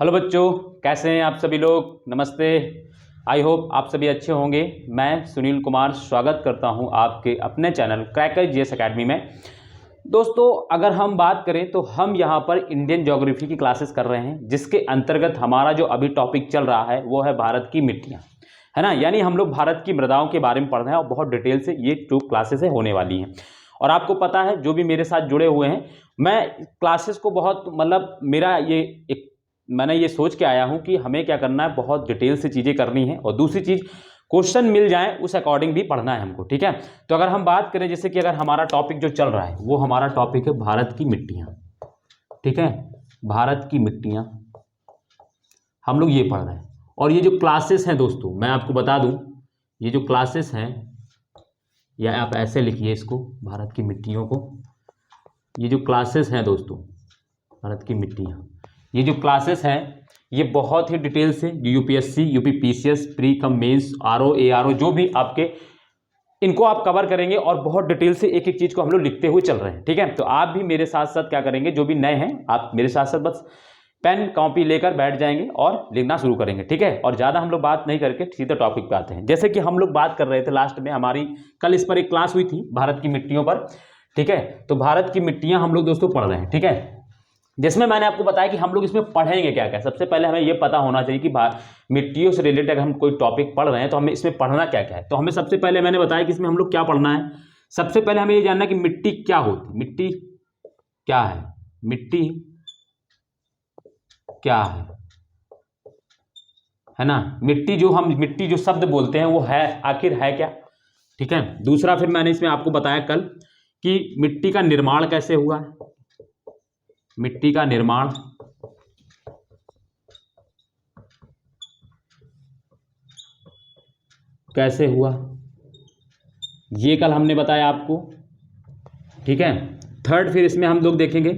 Hello बच्चों, कैसे हैं आप सभी लोग। नमस्ते। आई होप आप सभी अच्छे होंगे। मैं सुनील कुमार स्वागत करता हूं आपके अपने चैनल क्रैकर जीएस एकेडमी में। दोस्तों, अगर हम बात करें तो हम यहां पर इंडियन ज्योग्राफी की क्लासेस कर रहे हैं, जिसके अंतर्गत हमारा जो अभी टॉपिक चल रहा है वो है भारत की मिट्टियाँ, है ना। यानी हम लोग भारत की मृदाओं के बारे में पढ़ रहे हैं और बहुत डिटेल से ये 2 क्लासेस होने वाली हैं। और आपको पता है, जो भी मेरे साथ जुड़े हुए हैं, मैं क्लासेस को बहुत मेरा ये मैंने ये सोच के आया हूं कि हमें क्या करना है, बहुत डिटेल से चीज़ें करनी है। और दूसरी चीज़, क्वेश्चन मिल जाए उस अकॉर्डिंग भी पढ़ना है हमको, ठीक है। तो अगर हम बात करें, जैसे कि अगर हमारा टॉपिक जो चल रहा है वो हमारा टॉपिक है भारत की मिट्टियाँ, ठीक है। भारत की मिट्टियाँ हम लोग ये पढ़ रहे हैं। और ये जो क्लासेस हैं दोस्तों, मैं आपको बता दूं, ये जो क्लासेस हैं, या आप ऐसे लिखिए इसको, भारत की मिट्टियों को, ये जो क्लासेस हैं दोस्तों, भारत की मिट्टियाँ, ये जो क्लासेस हैं ये बहुत ही डिटेल से UPSC, UP PCS, pre cum mains, RO, ARO, जो भी आपके, इनको आप कवर करेंगे। और बहुत डिटेल से एक एक चीज़ को हम लोग लिखते हुए चल रहे हैं, ठीक है। तो आप भी मेरे साथ साथ क्या करेंगे, जो भी नए हैं आप मेरे साथ साथ बस पेन कॉपी लेकर बैठ जाएंगे और लिखना शुरू करेंगे, ठीक है। और ज़्यादा हम लोग बात नहीं करके सीधे टॉपिक पे आते हैं। जैसे कि हम लोग बात कर रहे थे लास्ट में, हमारी कल इस पर एक क्लास हुई थी भारत की मिट्टियों पर, ठीक है। तो भारत की मिट्टियाँ हम लोग दोस्तों पढ़ रहे हैं, ठीक है। जिसमें मैंने आपको बताया कि हम लोग इसमें पढ़ेंगे क्या क्या। सबसे पहले हमें यह पता होना चाहिए कि मिट्टियों से रिलेटेड अगर हम कोई टॉपिक पढ़ रहे हैं तो हमें इसमें पढ़ना क्या क्या है। तो हमें सबसे पहले मैंने बताया कि इसमें हम लोग क्या पढ़ना है। सबसे पहले हमें ये जानना है कि मिट्टी क्या होती है, मिट्टी क्या है, मिट्टी क्या है ना। मिट्टी जो शब्द बोलते हैं वो है, आखिर है क्या, ठीक है। दूसरा, फिर मैंने इसमें आपको बताया कल कि मिट्टी का निर्माण कैसे हुआ है, मिट्टी का निर्माण कैसे हुआ, ये कल हमने बताया आपको, ठीक है। थर्ड, फिर इसमें हम लोग देखेंगे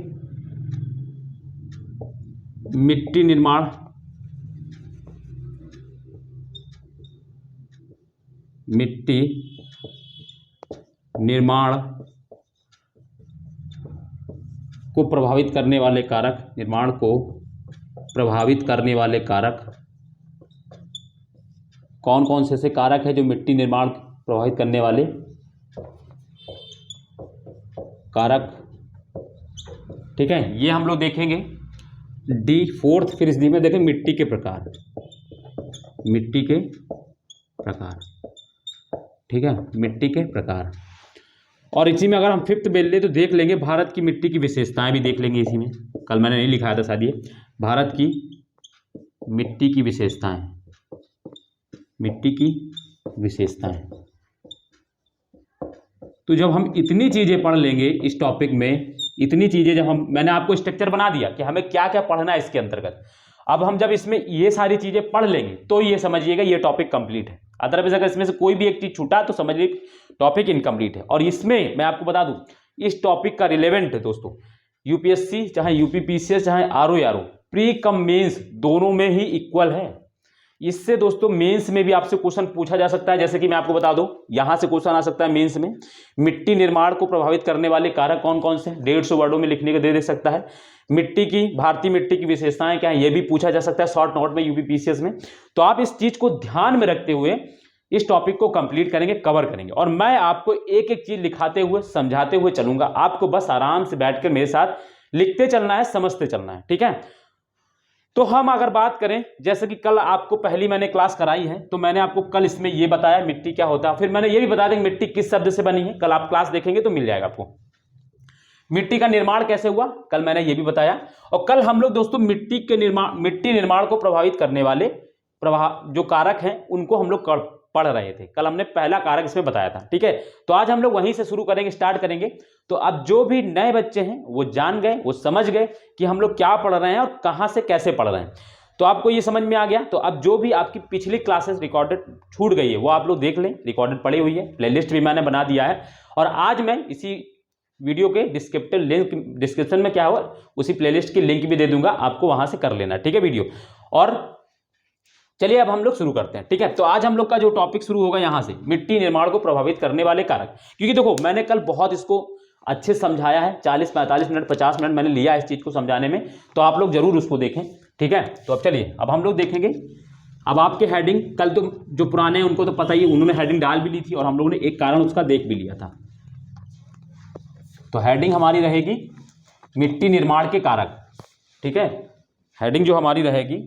मिट्टी निर्माण, मिट्टी निर्माण को प्रभावित करने वाले कारक, निर्माण को प्रभावित करने वाले कारक, कौन कौन से कारक है जो मिट्टी निर्माण प्रभावित करने वाले कारक, ठीक है। ये हम लोग देखेंगे। डी फोर्थ, फिर इस डी में देखें मिट्टी के प्रकार, मिट्टी के प्रकार, ठीक है, मिट्टी के प्रकार। और इसी में अगर हम फिफ्थ बेल ले तो देख लेंगे भारत की मिट्टी की विशेषताएं भी देख लेंगे इसी में। कल मैंने नहीं लिखाया था शायद, ये भारत की मिट्टी की विशेषताएं, मिट्टी की विशेषताएं। तो जब हम इतनी चीजें पढ़ लेंगे इस टॉपिक में, इतनी चीजें जब मैंने आपको स्ट्रक्चर बना दिया कि हमें क्या क्या पढ़ना है इसके अंतर्गत। अब हम जब इसमें ये सारी चीजें पढ़ लेंगे तो ये समझिएगा ये टॉपिक कंप्लीट है। अदरवाइज अगर इसमें से कोई भी एक चीज छूटा तो समझिए टॉपिक इनकम्प्लीट है। और इसमें मैं आपको बता दूं, इस टॉपिक का रिलेवेंट है दोस्तों, यूपीएससी चाहे यूपी पीसीएस चाहे आरओ, प्री कम मेंस दोनों में ही इक्वल है। इससे दोस्तों मेंस में भी आपसे क्वेश्चन पूछा जा सकता है। जैसे कि मैं आपको बता दूं, यहां से क्वेश्चन आ सकता है मेंस में, मिट्टी निर्माण को प्रभावित करने वाले कारक कौन कौन से, 150 वर्डों में लिखने को दे सकता है। मिट्टी की, भारतीय मिट्टी की विशेषताएं क्या है, यह भी पूछा जा सकता है शॉर्ट नोट में यूपीपीसीएस में। तो आप इस चीज को ध्यान में रखते हुए इस टॉपिक को कंप्लीट करेंगे, कवर करेंगे। और मैं आपको एक एक चीज लिखाते हुए समझाते हुए चलूंगा, आपको बस आराम से बैठकर मेरे साथ लिखते चलना है, समझते चलना है, ठीक है। तो हम अगर बात करें, जैसे कि कल आपको पहली मैंने क्लास कराई है, तो मैंने आपको कल इसमें यह बताया मिट्टी क्या होता है। फिर मैंने ये भी बता दें मिट्टी किस शब्द से बनी है, कल आप क्लास देखेंगे तो मिल जाएगा आपको। मिट्टी का निर्माण कैसे हुआ, कल मैंने ये भी बताया। और कल हम लोग दोस्तों मिट्टी निर्माण को प्रभावित करने वाले जो कारक हैं उनको हम लोग पढ़ रहे थे। कल हमने पहला कारक इसमें बताया था, ठीक है। तो आज हम लोग वहीं से शुरू करेंगे, स्टार्ट करेंगे। तो अब जो भी नए बच्चे हैं वो जान गए, वो समझ गए कि हम लोग क्या पढ़ रहे हैं और कहां से कैसे पढ़ रहे हैं। तो आपको ये समझ में आ गया। तो अब जो भी आपकी पिछली क्लासेस रिकॉर्डेड छूट गई है वो आप लोग देख लें, रिकॉर्डेड पड़ी हुई है, प्लेलिस्ट भी मैंने बना दिया है। और आज मैं इसी वीडियो के डिस्क्रिप्शन में क्या होगा, उसी प्लेलिस्ट की लिंक भी दे दूंगा, आपको वहां से कर लेना, ठीक है वीडियो। और चलिए अब हम लोग शुरू करते हैं, ठीक है। तो आज हम लोग का जो टॉपिक शुरू होगा यहां से, मिट्टी निर्माण को प्रभावित करने वाले कारक। क्योंकि देखो मैंने कल बहुत इसको अच्छे से समझाया है, 40-45 मिनट 50 मिनट मैंने लिया इस चीज को समझाने में, तो आप लोग जरूर उसको देखें, ठीक है। तो अब चलिए, अब हम लोग देखेंगे। अब आपके हेडिंग कल तो जो पुराने हैं उनको तो पता ही है, उन्होंने हेडिंग डाल भी ली थी और हम लोगों ने एक कारण उसका देख भी लिया था। तो हेडिंग हमारी रहेगी मिट्टी निर्माण के कारक, ठीक है। हेडिंग जो हमारी रहेगी,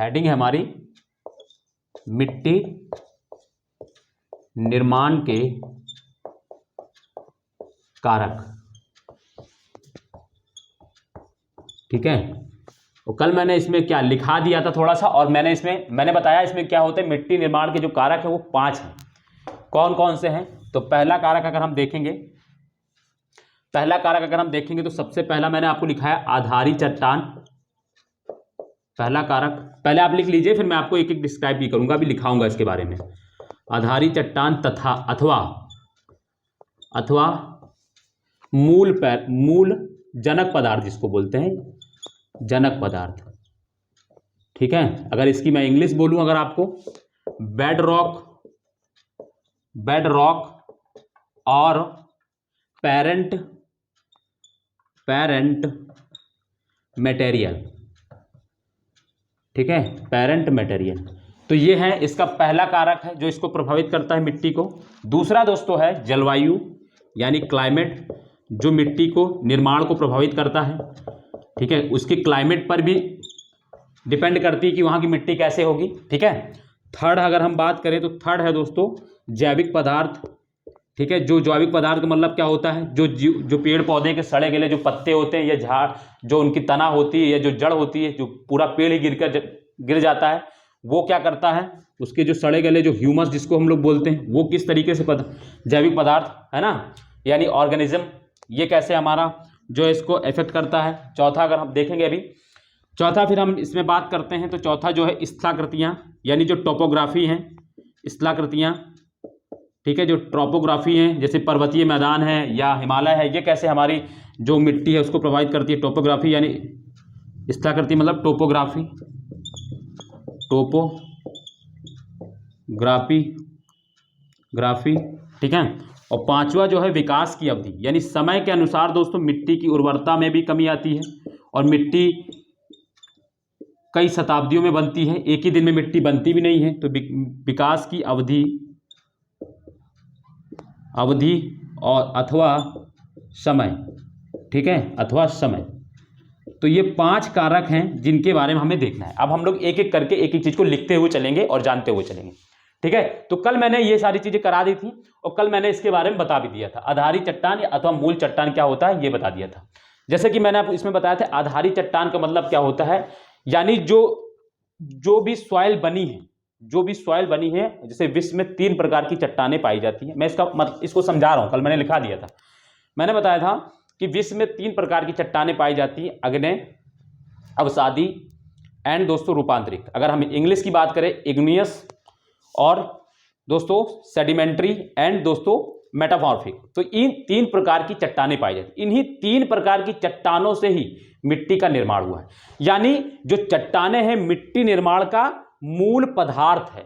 हेडिंग है हमारी मिट्टी निर्माण के कारक, ठीक है। और कल मैंने इसमें क्या लिखा दिया था थोड़ा सा, और मैंने बताया इसमें क्या होता है। मिट्टी निर्माण के जो कारक है वो 5 हैं। कौन कौन से हैं? तो पहला कारक अगर हम देखेंगे तो सबसे पहला मैंने आपको लिखा है आधारी चट्टान। पहला कारक पहले आप लिख लीजिए, फिर मैं आपको एक एक डिस्क्राइब भी करूंगा, अभी लिखाऊंगा इसके बारे में। आधारी चट्टान तथा अथवा मूल जनक पदार्थ, जिसको बोलते हैं जनक पदार्थ, ठीक है। अगर इसकी मैं इंग्लिश बोलूं अगर आपको, बेड रॉक और पेरेंट मटेरियल, ठीक है, पेरेंट मटेरियल। तो ये है इसका पहला कारक है जो इसको प्रभावित करता है मिट्टी को। दूसरा दोस्तों है जलवायु यानी क्लाइमेट, जो मिट्टी को निर्माण को प्रभावित करता है, ठीक है। उसकी क्लाइमेट पर भी डिपेंड करती है कि वहाँ की मिट्टी कैसे होगी, ठीक है। थर्ड अगर हम बात करें तो थर्ड है दोस्तों जैविक पदार्थ, ठीक है। जो जैविक पदार्थ का मतलब क्या होता है, जो पेड़ पौधे के सड़े गले जो पत्ते होते हैं या झाड़, जो उनकी तना होती है या जो जड़ होती है, जो पूरा पेड़ ही गिर जाता है, वो क्या करता है, उसके जो सड़े गले जो ह्यूमस जिसको हम लोग बोलते हैं, वो किस तरीके से जैविक पदार्थ है ना, यानी ऑर्गेनिज्म, ये कैसे हमारा जो है इसको इफेक्ट करता है। चौथा अगर हम देखेंगे अभी, चौथा फिर हम इसमें बात करते हैं तो चौथा जो है स्थलाकृतियाँ, यानी जो टोपोग्राफी हैं, स्थलाकृतियाँ, ठीक है, जो टोपोग्राफी हैं, जैसे पर्वतीय मैदान है या हिमालय है, ये कैसे हमारी जो मिट्टी है उसको प्रभावित करती है। टोपोग्राफी यानी स्थलाकृति मतलब टोपोग्राफी, ठीक है। और पांचवा जो है विकास की अवधि, यानी समय के अनुसार दोस्तों मिट्टी की उर्वरता में भी कमी आती है और मिट्टी कई शताब्दियों में बनती है, एक ही दिन में मिट्टी बनती भी नहीं है। तो विकास की अवधि और अथवा समय, ठीक है, अथवा समय। तो ये 5 कारक हैं जिनके बारे में हमें देखना है। अब हम लोग एक एक करके एक एक चीज को लिखते हुए चलेंगे और जानते हुए चलेंगे, ठीक है। तो कल मैंने ये सारी चीजें करा दी थी और कल मैंने इसके बारे में बता भी दिया था। आधारी चट्टान अथवा मूल चट्टान क्या होता है ये बता दिया था। जैसे कि मैंने आपको इसमें बताया था आधारी चट्टान का मतलब क्या होता है, यानी जो भी सॉइल बनी है, जैसे विश्व में 3 प्रकार की चट्टानें पाई जाती हैं। मैं इसको समझा रहा हूं, कल मैंने लिखा दिया था। मैंने बताया था कि विश्व में 3 प्रकार की चट्टानें पाई जाती हैं, अग्नेय, अवसादी एंड दोस्तों रूपांतरित। अगर हम इंग्लिश की बात करें, इग्नियस और दोस्तों सेडिमेंट्री एंड दोस्तों मेटामॉर्फिक। तो इन 3 प्रकार की चट्टानें पाई जाती, इन्हीं 3 प्रकार की चट्टानों से ही मिट्टी का निर्माण हुआ है। यानी जो चट्टानें हैं मिट्टी निर्माण का मूल पदार्थ है,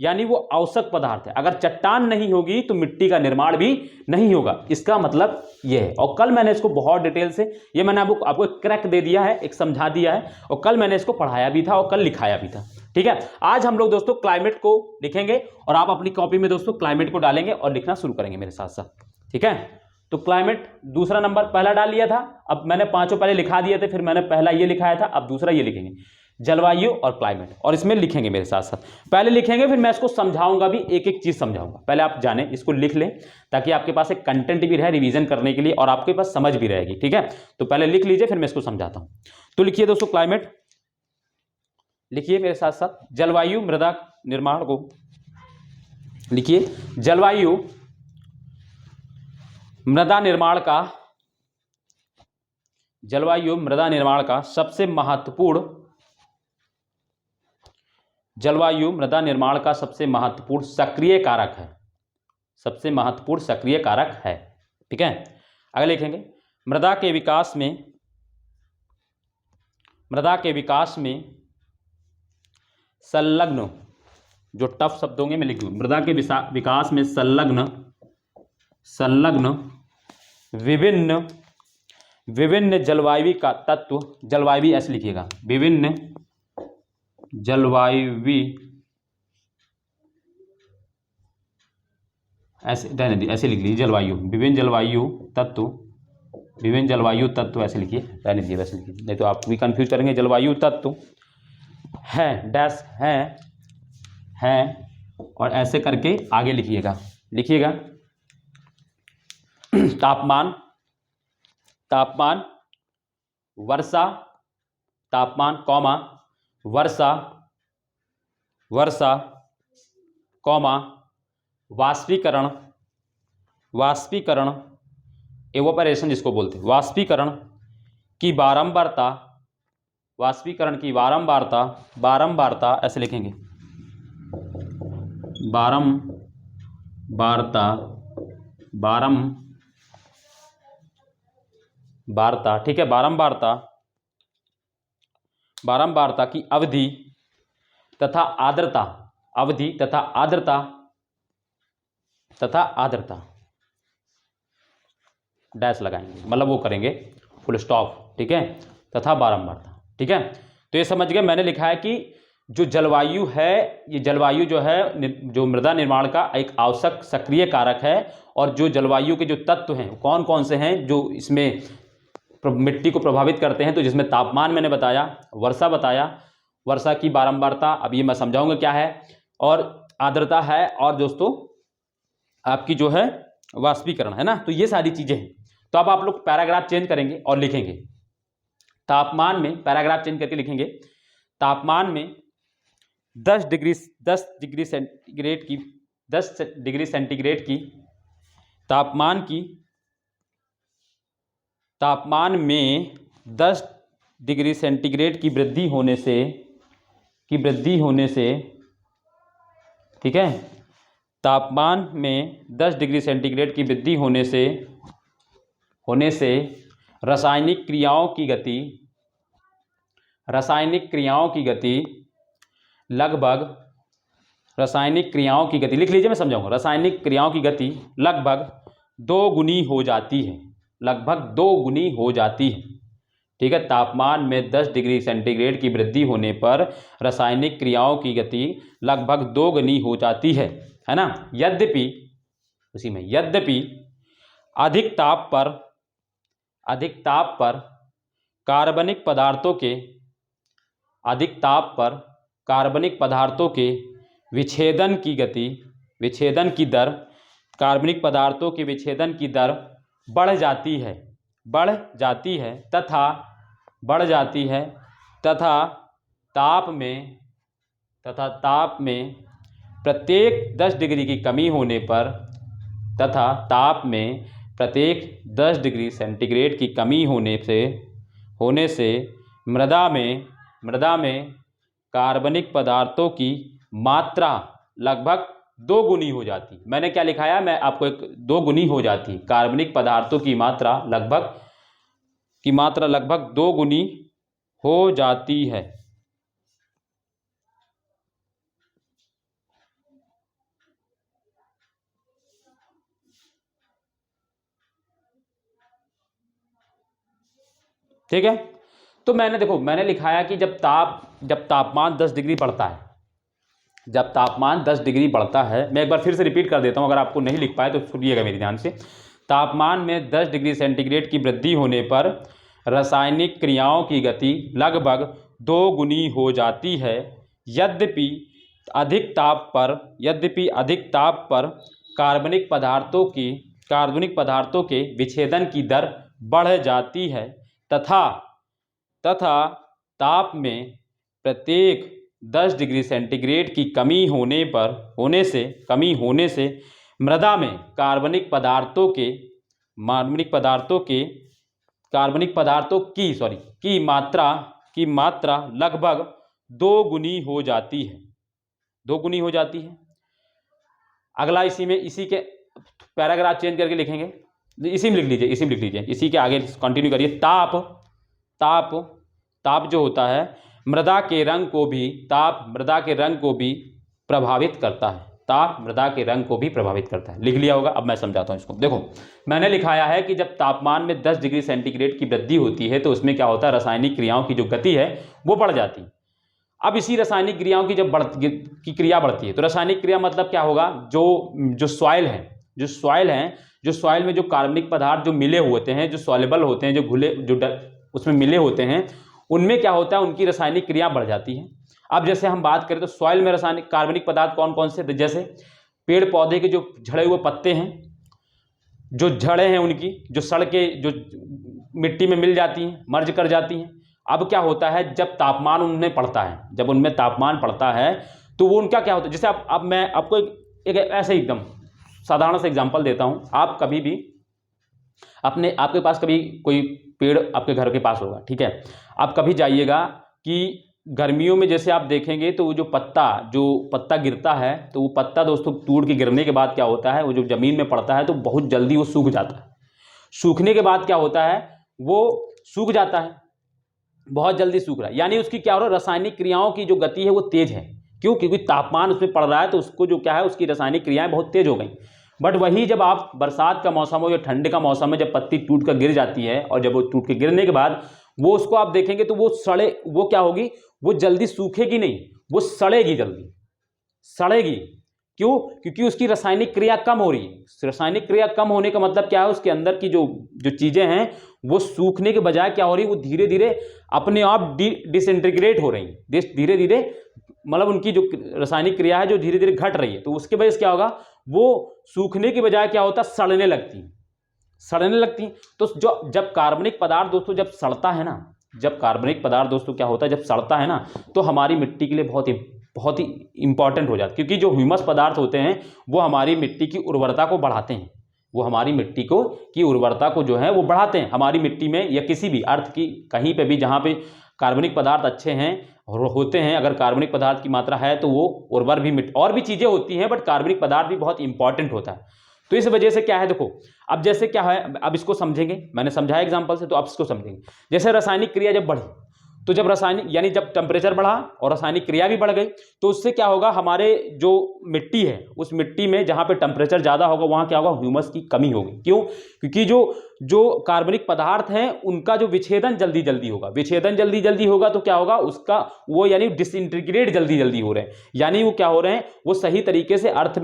यानी वो आवश्यक पदार्थ है। अगर चट्टान नहीं होगी तो मिट्टी का निर्माण भी नहीं होगा, इसका मतलब ये है। और कल मैंने इसको बहुत डिटेल से, ये मैंने आपको एक क्रैक दे दिया है, एक समझा दिया है, और कल मैंने इसको पढ़ाया भी था और कल लिखाया भी था, ठीक है। आज हम लोग दोस्तों क्लाइमेट को लिखेंगे और आप अपनी कॉपी में दोस्तों क्लाइमेट को डालेंगे और लिखना शुरू करेंगे मेरे साथ साथ, ठीक है। तो क्लाइमेट दूसरा नंबर, पहला डाल लिया था, अब मैंने 5 पहले लिखा दिए थे, फिर मैंने पहला ये लिखाया था, अब दूसरा ये लिखेंगे, जलवायु और क्लाइमेट, और इसमें लिखेंगे मेरे साथ साथ। पहले लिखेंगे फिर मैं इसको समझाऊंगा भी, एक एक चीज समझाऊंगा। पहले आप जाने, इसको लिख लें ताकि आपके पास एक कंटेंट भी रहे रिवीजन करने के लिए और आपके पास समझ भी रहेगी, ठीक है। तो पहले लिख लीजिए, फिर मैं इसको समझाता हूं। तो लिखिए दोस्तों क्लाइमेट, लिखिए मेरे साथ साथ। जलवायु मृदा निर्माण को लिखिए। जलवायु मृदा निर्माण का सबसे महत्वपूर्ण सक्रिय कारक है, सबसे महत्वपूर्ण सक्रिय कारक है, ठीक है। अगर लिखेंगे मृदा के विकास में संलग्न, जो टफ शब्द होंगे मैं लिख दूं, मृदा के विकास में संलग्न विभिन्न विभिन्न जलवायु का तत्व, जलवायु ऐसे लिखिएगा, विभिन्न जलवायु, ऐसे लिख लीजिए जलवायु, विभिन्न जलवायु तत्व, विभिन्न जलवायु तत्व ऐसे लिखिए, रहने दीजिए वैसे लिखिए, नहीं तो आप भी कंफ्यूज करेंगे। जलवायु तत्व है डैश है और ऐसे करके आगे लिखिएगा, लिखिएगा तापमान, तापमान, वर्षा, तापमान कॉमा वर्षा, वर्षा कॉमा वाष्पीकरण, वाष्पीकरण एवोपरेशन जिसको बोलते हैं, वाष्पीकरण की बारंबारता, वाष्पीकरण की बारंबारता, बारंबारता ऐसे लिखेंगे, बारंबारता, बारंबारता, ठीक है, बारंबारता, बारंबारता की अवधि तथा आर्द्रता, अवधि तथा आर्द्रता, तथा आर्द्रता डैश लगाएंगे, मतलब वो करेंगे फुल स्टॉप, ठीक है, तथा बारंबारता, ठीक है। तो ये समझ गए, मैंने लिखा है कि जो जलवायु है, ये जलवायु जो है जो मृदा निर्माण का एक आवश्यक सक्रिय कारक है, और जो जलवायु के जो तत्व हैं कौन कौन से हैं जो इसमें मिट्टी को प्रभावित करते हैं, तो जिसमें तापमान मैंने बताया, वर्षा बताया, वर्षा की बारंबारता अब ये मैं समझाऊंगा क्या है, और आर्द्रता है, और दोस्तों आपकी जो है वाष्पीकरण है ना। तो ये सारी चीजें हैं। तो अब आप लोग पैराग्राफ चेंज करेंगे और लिखेंगे तापमान में, पैराग्राफ चेंज करके लिखेंगे तापमान में 10 डिग्री सेंटीग्रेड की, 10 डिग्री सेंटीग्रेड की तापमान की, तापमान में 10 डिग्री सेंटीग्रेड की वृद्धि होने से, ठीक है, तापमान में 10 डिग्री सेंटीग्रेड की वृद्धि होने से रासायनिक क्रियाओं की गति, रासायनिक क्रियाओं की गति लगभग, रासायनिक क्रियाओं की गति लिख लीजिए, मैं समझाऊंगा, रासायनिक क्रियाओं की गति लगभग 2 गुनी हो जाती है, लगभग 2 गुनी हो जाती है, ठीक है। तापमान में 10 डिग्री सेंटीग्रेड की वृद्धि होने पर रासायनिक क्रियाओं की गति लगभग 2 गुनी हो जाती है ना। यद्यपि, उसी में यद्यपि अधिक ताप पर कार्बनिक पदार्थों के, अधिक ताप पर कार्बनिक पदार्थों के विच्छेदन की गति, विच्छेदन की दर, कार्बनिक पदार्थों के विच्छेदन की दर बढ़ जाती है, बढ़ जाती है तथा, बढ़ जाती है तथा ताप में, तथा ताप में प्रत्येक 10 डिग्री की कमी होने पर, तथा ताप में प्रत्येक 10 डिग्री सेंटीग्रेड की कमी होने से मृदा में कार्बनिक पदार्थों की मात्रा लगभग 2 गुनी हो जाती। मैंने क्या लिखाया, मैं आपको एक 2 गुनी हो जाती, कार्बनिक पदार्थों की मात्रा लगभग 2 गुनी हो जाती है। ठीक है। तो मैंने देखो, मैंने लिखाया कि जब तापमान 10 डिग्री बढ़ता है, जब तापमान 10 डिग्री बढ़ता है, मैं एक बार फिर से रिपीट कर देता हूं, अगर आपको नहीं लिख पाए तो सुनिएगा मेरे ध्यान से। तापमान में 10 डिग्री सेंटीग्रेड की वृद्धि होने पर रासायनिक क्रियाओं की गति लगभग 2 गुनी हो जाती है। यद्यपि अधिक ताप पर कार्बनिक पदार्थों के विच्छेदन की दर बढ़ जाती है तथा ताप में प्रत्येक 10 डिग्री सेंटीग्रेड की कमी होने से मृदा में कार्बनिक पदार्थों की मात्रा लगभग 2 गुनी हो जाती है, 2 गुनी हो जाती है। अगला इसी के पैराग्राफ चेंज करके लिखेंगे, इसी में लिख लीजिए, इसी के आगे कंटिन्यू करिए। ताप जो होता है मृदा के रंग को भी प्रभावित करता है, ताप मृदा के रंग को भी प्रभावित करता है। लिख लिया होगा, अब मैं समझाता हूँ इसको। देखो मैंने लिखाया है कि जब तापमान में 10 डिग्री सेंटीग्रेड की वृद्धि होती है तो उसमें क्या होता है, रासायनिक क्रियाओं की जो गति है वो बढ़ जाती है। अब इसी रासायनिक क्रियाओं की जब क्रिया बढ़ती है तो रासायनिक क्रिया मतलब क्या होगा, जो सॉइल में जो कार्बनिक पदार्थ जो मिले होते हैं, जो सॉल्युबल होते हैं, जो घुले उसमें मिले होते हैं, उनमें क्या होता है, उनकी रासायनिक क्रिया बढ़ जाती है। अब जैसे हम बात करें तो सॉइल में रासायनिक कार्बनिक पदार्थ कौन कौन से, जैसे पेड़ पौधे के जो झड़े हुए पत्ते हैं, जो जड़ें हैं उनकी, जो सड़ के जो मिट्टी में मिल जाती हैं, मर्ज कर जाती हैं। अब क्या होता है, जब तापमान उनमें पड़ता है, जब उनमें तापमान पड़ता है तो वो उनका क्या होता है, जैसे अब मैं आपको एक ऐसे एकदम साधारण सा एग्जांपल देता हूं। आप कभी भी आपके पास कभी कोई पेड़ आपके घर के पास होगा, ठीक है, आप कभी जाइएगा कि गर्मियों में जैसे आप देखेंगे तो वो जो पत्ता गिरता है, तो वो पत्ता दोस्तों टूट के गिरने के बाद क्या होता है, वो जो जमीन में पड़ता है तो बहुत जल्दी वो सूख जाता है। सूखने के बाद क्या होता है, वो सूख जाता है, बहुत जल्दी सूख रहा है, यानी उसकी क्या हो रहा है, रासायनिक क्रियाओं की जो गति है वो तेज है। क्यों? क्योंकि तापमान उसमें पड़ रहा है तो उसको जो क्या है, उसकी रासायनिक क्रियाएं बहुत तेज हो गई। बट वही जब आप बरसात का मौसम हो या ठंड का मौसम है, जब पत्ती टूट कर गिर जाती है और जब वो टूट के गिरने के बाद वो उसको आप देखेंगे तो वो क्या होगी, वो जल्दी सूखेगी नहीं, वो सड़ेगी, जल्दी सड़ेगी। क्यों? क्योंकि उसकी रासायनिक क्रिया कम हो रही है। रासायनिक क्रिया कम होने का मतलब क्या है, उसके अंदर की जो चीजें हैं वो सूखने के बजाय क्या हो रही है, वो धीरे धीरे अपने आप डिसइंटीग्रेट हो रही है, धीरे धीरे, मतलब उनकी जो रासायनिक क्रिया है जो धीरे धीरे घट रही है। तो उसके वजह से क्या होगा, वो सूखने की बजाय क्या होता है, सड़ने लगती। तो जब कार्बनिक पदार्थ दोस्तों जब सड़ता है ना, जब कार्बनिक पदार्थ दोस्तों क्या होता है, जब सड़ता है ना, तो हमारी मिट्टी के लिए बहुत ही इंपॉर्टेंट हो जाता है। क्योंकि जो ह्यूमस पदार्थ होते हैं वो हमारी मिट्टी की उर्वरता को बढ़ाते हैं, वो हमारी मिट्टी की उर्वरता को जो है वो बढ़ाते हैं। हमारी मिट्टी में या किसी भी अर्थ की कहीं पे भी जहाँ पे कार्बनिक पदार्थ अच्छे हैं और होते हैं, अगर कार्बनिक पदार्थ की मात्रा है तो वो उर्वर भी और भी चीज़ें होती हैं, बट कार्बनिक पदार्थ भी बहुत इंपॉर्टेंट होता है। तो इस वजह से क्या है, देखो अब जैसे क्या है, अब इसको समझेंगे, मैंने समझाया एग्जांपल से, तो अब इसको समझेंगे। जैसे रासायनिक क्रिया जब बढ़ी, तो जब यानी जब टेम्परेचर बढ़ा और रासायनिक क्रिया भी बढ़ गई, तो उससे क्या होगा, हमारे जो मिट्टी है उस मिट्टी में जहाँ पे टेम्परेचर ज़्यादा होगा वहाँ क्या होगा, ह्यूमस की कमी होगी। क्यों? क्योंकि जो कार्बनिक पदार्थ हैं उनका जो विच्छेदन जल्दी होगा, विच्छेदन जल्दी होगा तो क्या होगा, उसका वो यानी डिसइंटीग्रेट जल्दी हो रहे हैं, यानी वो क्या हो रहे हैं, वो सही तरीके से अर्थ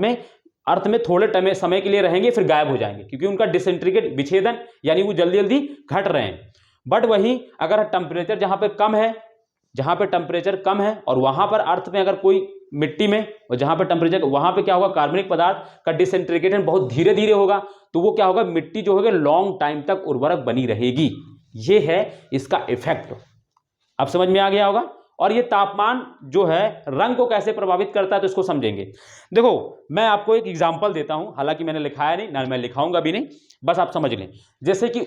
में थोड़े समय के लिए रहेंगे फिर गायब हो जाएंगे, क्योंकि उनका डिसइंटीग्रेट विच्छेदन यानी वो जल्दी घट रहे हैं। बट वही अगर टेम्परेचर जहाँ पे टेम्परेचर कम है और वहाँ पर अर्थ में अगर कोई मिट्टी में और जहाँ पे टेम्परेचर, वहाँ पे क्या होगा, कार्बनिक पदार्थ का डिसइंटीग्रेशन बहुत धीरे होगा, तो वो क्या होगा, मिट्टी जो होगी लॉन्ग टाइम तक उर्वरक बनी रहेगी। ये है इसका इफेक्ट। अब समझ में आ गया होगा। और ये तापमान जो है रंग को कैसे प्रभावित करता है तो इसको समझेंगे। देखो मैं आपको एक एग्जांपल देता हूं, हालांकि मैंने लिखाया नहीं ना, मैं लिखाऊंगा भी नहीं, बस आप समझ लें। जैसे कि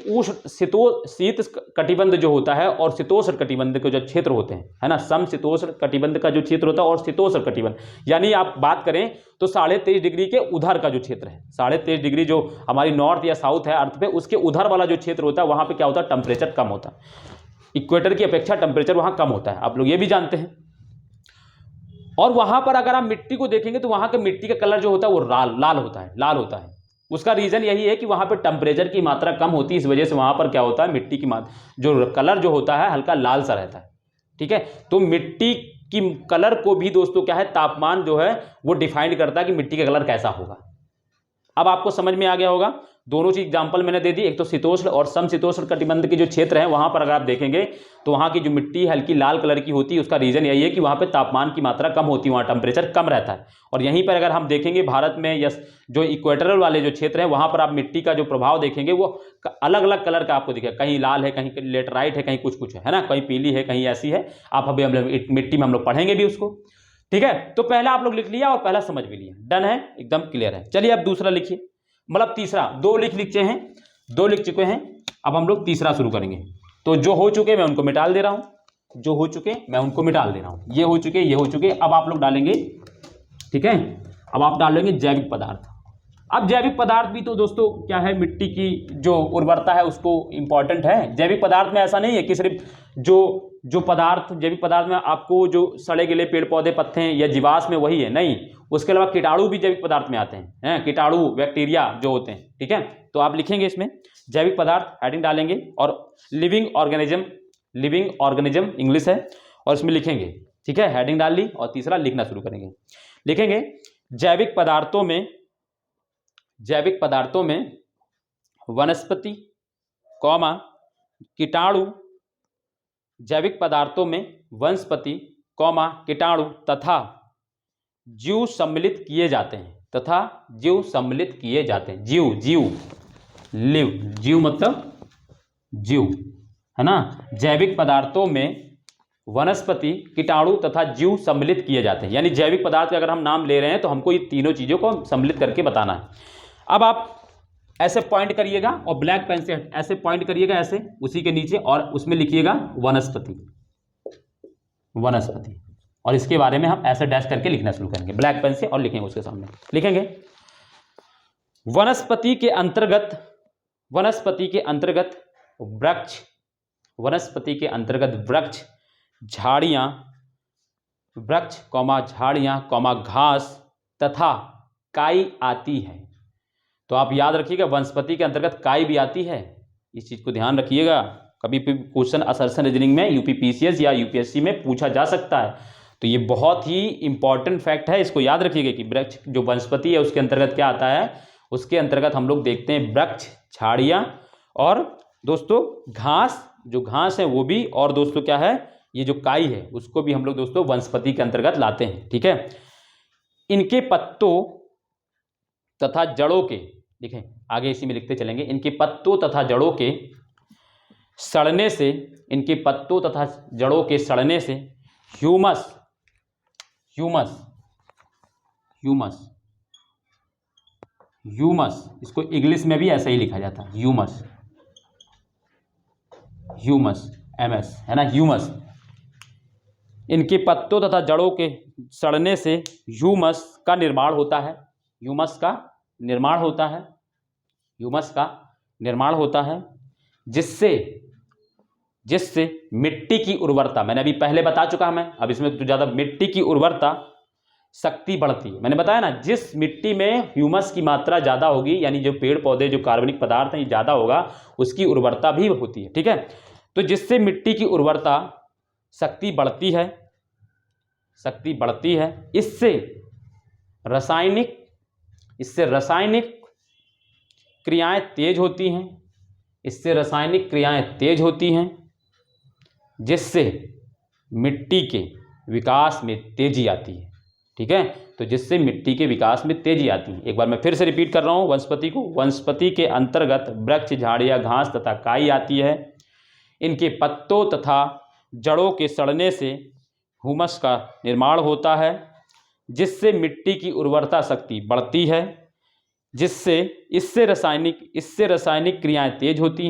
शीत कटिबंध जो होता है और शीतोष्ण कटिबंध के जो क्षेत्र होते हैं, है ना, समशीतोष्ण कटिबंध का जो क्षेत्र होता है और शीतोष्ण कटिबंध, यानी आप बात करें तो 23.5 डिग्री के उधर का जो क्षेत्र है, 23.5 डिग्री जो हमारी नॉर्थ या साउथ है अर्थ पे, उसके उधर वाला जो क्षेत्र होता है वहां पे क्या होता है, टेम्परेचर कम होता है। इक्वेटर की अपेक्षा टेम्परेचर वहां कम होता है, आप लोग ये भी जानते हैं। और वहां पर अगर आप मिट्टी को देखेंगे तो वहां के मिट्टी का कलर जो होता है वो लाल होता है। उसका रीजन यही है कि वहां पर टेम्परेचर की मात्रा कम होती है, इस वजह से वहां पर क्या होता है, मिट्टी की जो कलर जो होता है हल्का लाल सा रहता है। ठीक है, तो मिट्टी की कलर को भी दोस्तों क्या है, तापमान जो है वो डिफाइन करता है कि मिट्टी का कलर कैसा होगा। अब आपको समझ में आ गया होगा। दोनों चीज एग्जांपल मैंने दे दी, एक तो शीतोष्ण और समशीतोष्ण कटिबंध के जो क्षेत्र हैं वहां पर अगर आप देखेंगे तो वहां की जो मिट्टी हल्की लाल कलर की होती है, उसका रीजन यही है कि वहां पे तापमान की मात्रा कम होती है, वहां टेम्परेचर कम रहता है। और यहीं पर अगर हम देखेंगे भारत में या जो इक्वेटरल वाले जो क्षेत्र हैं वहां पर आप मिट्टी का जो प्रभाव देखेंगे वो अलग अलग कलर का आपको दिखेगा, कहीं लाल है, कहीं लेटराइट है, कहीं कुछ है ना, कहीं पीली है, कहीं ऐसी है। आप अभी मिट्टी में हम लोग पढ़ेंगे भी उसको। ठीक है, तो पहला आप लोग लिख लिया और पहला समझ भी लिया, डन है, एकदम क्लियर है। चलिए अब दूसरा लिखिए, मतलब तीसरा। दो लिख चुके हैं, अब हम लोग तीसरा शुरू करेंगे। तो जो हो चुके मैं उनको मिटाल दे रहा हूं, जो हो चुके मैं उनको मिटाल दे रहा हूं, ये हो चुके। अब आप लोग डालेंगे, ठीक है, अब आप डालेंगे जैविक पदार्थ। अब जैविक पदार्थ भी तो दोस्तों क्या है, मिट्टी की जो उर्वरता है उसको इंपॉर्टेंट है। जैविक पदार्थ में ऐसा नहीं है कि सिर्फ जो पदार्थ जैविक पदार्थ में आपको जो सड़े गले पेड़ पौधे पत्ते या जीवाश्म में वही है, नहीं, उसके अलावा कीटाणु भी जैविक पदार्थ में आते हैं, कीटाणु बैक्टीरिया जो होते हैं, ठीक है। तो आप लिखेंगे इसमें जैविक पदार्थ हेडिंग डालेंगे, और लिविंग ऑर्गेनिज्म इंग्लिश है, और इसमें लिखेंगे, ठीक है, हेडिंग डाल ली, और तीसरा लिखना शुरू करेंगे। लिखेंगे जैविक पदार्थों में वनस्पति कौमा कीटाणु, जैविक पदार्थों में वनस्पति कौमा कीटाणु तथा जीव सम्मिलित किए जाते हैं, जीव मतलब जीव, है ना। जैविक पदार्थों में वनस्पति कीटाणु तथा जीव सम्मिलित किए जाते हैं, यानी जैविक पदार्थ का अगर हम नाम ले रहे हैं तो हमको ये तीनों चीजों को सम्मिलित करके बताना है। अब आप ऐसे पॉइंट करिएगा और ब्लैक पेन से ऐसे पॉइंट करिएगा, ऐसे उसी के नीचे, और उसमें लिखिएगा वनस्पति, और इसके बारे में हम ऐसे डैश करके लिखना शुरू करेंगे ब्लैक पेन से, और लिखेंगे उसके सामने, लिखेंगे वनस्पति के अंतर्गत वृक्ष, झाड़ियां, घास तथा काई आती है। तो आप याद रखिएगा वनस्पति के अंतर्गत काई भी आती है, इस चीज को ध्यान रखिएगा। कभी भी क्वेश्चन असर्शन रीजनिंग में यूपीपीसीएस या यूपीएससी में पूछा जा सकता है, तो ये बहुत ही इंपॉर्टेंट फैक्ट है, इसको याद रखिएगा कि वृक्ष जो वनस्पति है उसके अंतर्गत क्या आता है। उसके अंतर्गत हम लोग देखते हैं वृक्ष, झाड़ियां, और दोस्तों घास, जो घास है वो भी, और दोस्तों क्या है, ये जो काई है उसको भी हम लोग दोस्तों वनस्पति के अंतर्गत लाते हैं, ठीक है। इनके पत्तों तथा जड़ों के, देखें आगे इसी में लिखते चलेंगे, इनके पत्तों तथा जड़ों के सड़ने से ह्यूमस, इसको इंग्लिश में भी ऐसा ही लिखा जाता है, ह्यूमस, MS है ना, ह्यूमस। इनके पत्तों तथा जड़ों के सड़ने से ह्यूमस का निर्माण होता है, जिससे मिट्टी की उर्वरता, मैंने अभी पहले बता चुका, मैं अब इसमें तो ज़्यादा, मिट्टी की उर्वरता शक्ति बढ़ती है। मैंने बताया ना, जिस मिट्टी में ह्यूमस की मात्रा ज़्यादा होगी, यानी जो पेड़ पौधे जो कार्बनिक पदार्थ हैं ये ज़्यादा होगा, उसकी उर्वरता भी होती है, ठीक है। तो जिससे मिट्टी की उर्वरता शक्ति बढ़ती है, इससे रासायनिक क्रियाएं तेज होती हैं, जिससे मिट्टी के विकास में तेजी आती है, ठीक है। तो जिससे मिट्टी के विकास में तेजी आती है, एक बार मैं फिर से रिपीट कर रहा हूं, वनस्पति के अंतर्गत वृक्ष, झाड़ियां, घास तथा काई आती है। इनके पत्तों तथा जड़ों के सड़ने से ह्यूमस का निर्माण होता है, जिससे मिट्टी की उर्वरता शक्ति बढ़ती है, इससे रासायनिक क्रियाएं तेज होती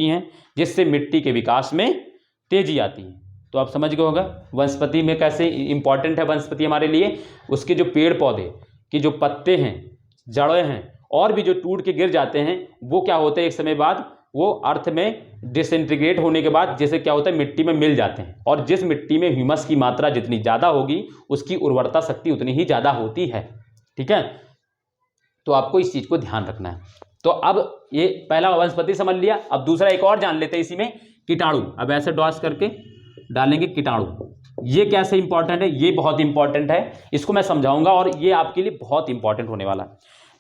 हैं, जिससे मिट्टी के विकास में तेजी आती है। तो आप समझ गए होगा वनस्पति में कैसे इंपॉर्टेंट है वनस्पति हमारे लिए। उसके जो पेड़ पौधे के जो पत्ते हैं, जड़ें हैं, और भी जो टूट के गिर जाते हैं, वो क्या होते हैं, एक समय बाद वो अर्थ में डिसइंटीग्रेट होने के बाद जैसे क्या होता है, मिट्टी में मिल जाते हैं, और जिस मिट्टी में ह्यूमस की मात्रा जितनी ज़्यादा होगी उसकी उर्वरता शक्ति उतनी ही ज़्यादा होती है, ठीक है। तो आपको इस चीज़ को ध्यान रखना है। तो अब ये पहला वनस्पति समझ लिया, अब दूसरा एक और जान लेते हैं इसी में, कीटाणु। अब ऐसे डॉट्स करके डालेंगे कीटाणु, ये कैसे इंपॉर्टेंट है, ये बहुत इंपॉर्टेंट है, इसको मैं समझाऊंगा और ये आपके लिए बहुत इंपॉर्टेंट होने वाला है,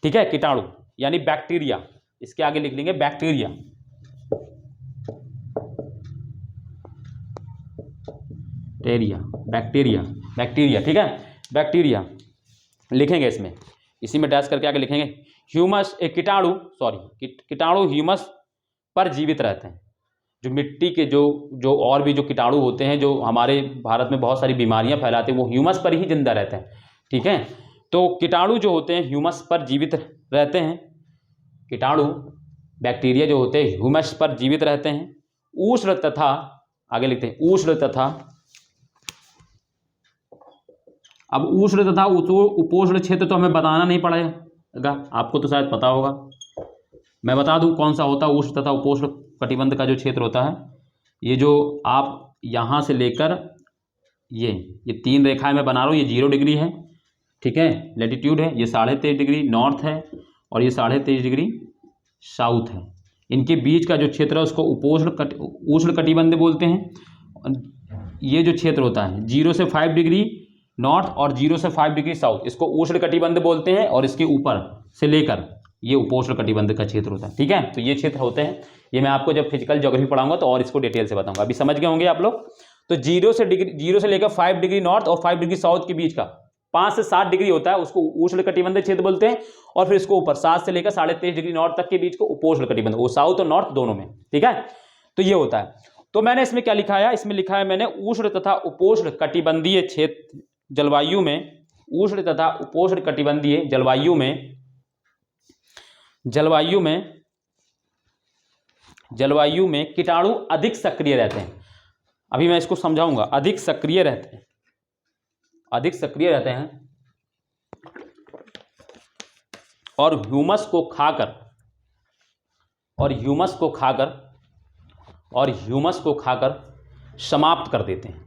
ठीक है। कीटाणु यानी बैक्टीरिया, इसके आगे लिख लेंगे बैक्टीरिया, बैक्टीरिया, ठीक है। बैक्टीरिया लिखेंगे इसमें, इसी में डैश करके आगे लिखेंगे ह्यूमस, कीटाणु ह्यूमस पर जीवित रहते हैं। जो मिट्टी के जो और भी जो कीटाणु होते हैं जो हमारे भारत में बहुत सारी बीमारियां फैलाते हैं, वो ह्यूमस पर ही जिंदा रहते हैं, ठीक है। तो कीटाणु जो होते हैं ह्यूमस पर जीवित रहते हैं, कीटाणु बैक्टीरिया जो होते हैं ह्यूमस पर जीवित रहते हैं। उष्ण तथा, आगे लिखते हैं उष्ण तथा अब उष्ण तथा उपोष्ण क्षेत्र तो हमें बताना नहीं पड़ेगा, आपको तो शायद पता होगा। मैं बता दूं कौन सा होता है उष्ण तथा उपोष्ण कटिबंध का जो क्षेत्र होता है। ये जो आप यहाँ से लेकर ये 3 रेखाएं मैं बना रहा हूँ, ये 0 डिग्री है, ठीक है, लैटिट्यूड है, ये 23.5 डिग्री नॉर्थ है और ये 23.5 डिग्री साउथ है। इनके बीच का जो क्षेत्र है उसको उष्ण कटिबंध बोलते हैं। ये जो क्षेत्र होता है 0 से 5 डिग्री नॉर्थ और 0 से 5 डिग्री साउथ, इसको उष्ण कटिबंध बोलते हैं, और इसके ऊपर से लेकर ये उपोष्ण कटिबंध का क्षेत्र होता है, ठीक है। तो ये क्षेत्र होते हैं, ये मैं आपको जब फिजिकल ज्योग्राफी पढ़ाऊंगा तो और इसको डिटेल से बताऊंगा, अभी समझ गए होंगे आप लोग। तो 0 से लेकर 5 डिग्री नॉर्थ और 5 डिग्री साउथ के बीच का 5 से 7 डिग्री होता है, उसको उष्ण कटिबंध क्षेत्र बोलते हैं। और फिर इसको ऊपर 7 से लेकर 23.5 डिग्री नॉर्थ तक के बीच को उपोष्ण कटिबंध, वो साउथ और नॉर्थ दोनों में, ठीक है। तो ये होता है। तो मैंने इसमें क्या लिखा है, इसमें लिखा है मैंने उष्ण तथा उपोष्ण कटिबंधीय क्षेत्र जलवायु में, उष्ण तथा उपोष्ण कटिबंधीय जलवायु में कीटाणु अधिक सक्रिय रहते हैं। अभी मैं इसको समझाऊंगा। अधिक सक्रिय रहते हैं और ह्यूमस को खाकर समाप्त कर देते हैं,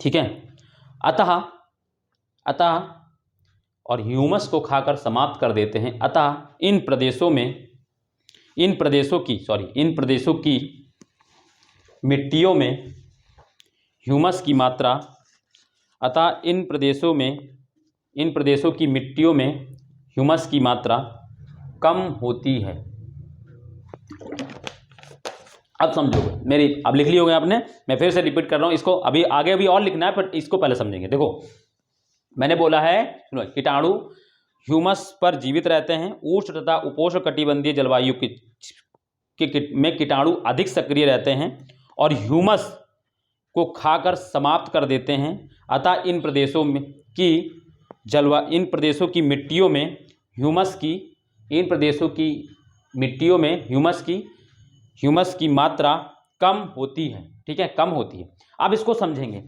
ठीक है। अतः इन प्रदेशों की मिट्टियों में ह्यूमस की मात्रा कम होती है। अब समझोगे मेरी, अब लिख ली होगी आपने, मैं फिर से रिपीट कर रहा हूं इसको, अभी आगे भी और लिखना है पर इसको पहले समझेंगे। देखो मैंने बोला है, सुनो, कीटाणु ह्यूमस पर जीवित रहते हैं। उष्ण तथा उपोष्ण कटिबंधीय जलवायु में कीटाणु अधिक सक्रिय रहते हैं और ह्यूमस को खाकर समाप्त कर देते हैं। अतः इन प्रदेशों की मिट्टियों में ह्यूमस की मात्रा कम होती है, ठीक है, कम होती है। अब इसको समझेंगे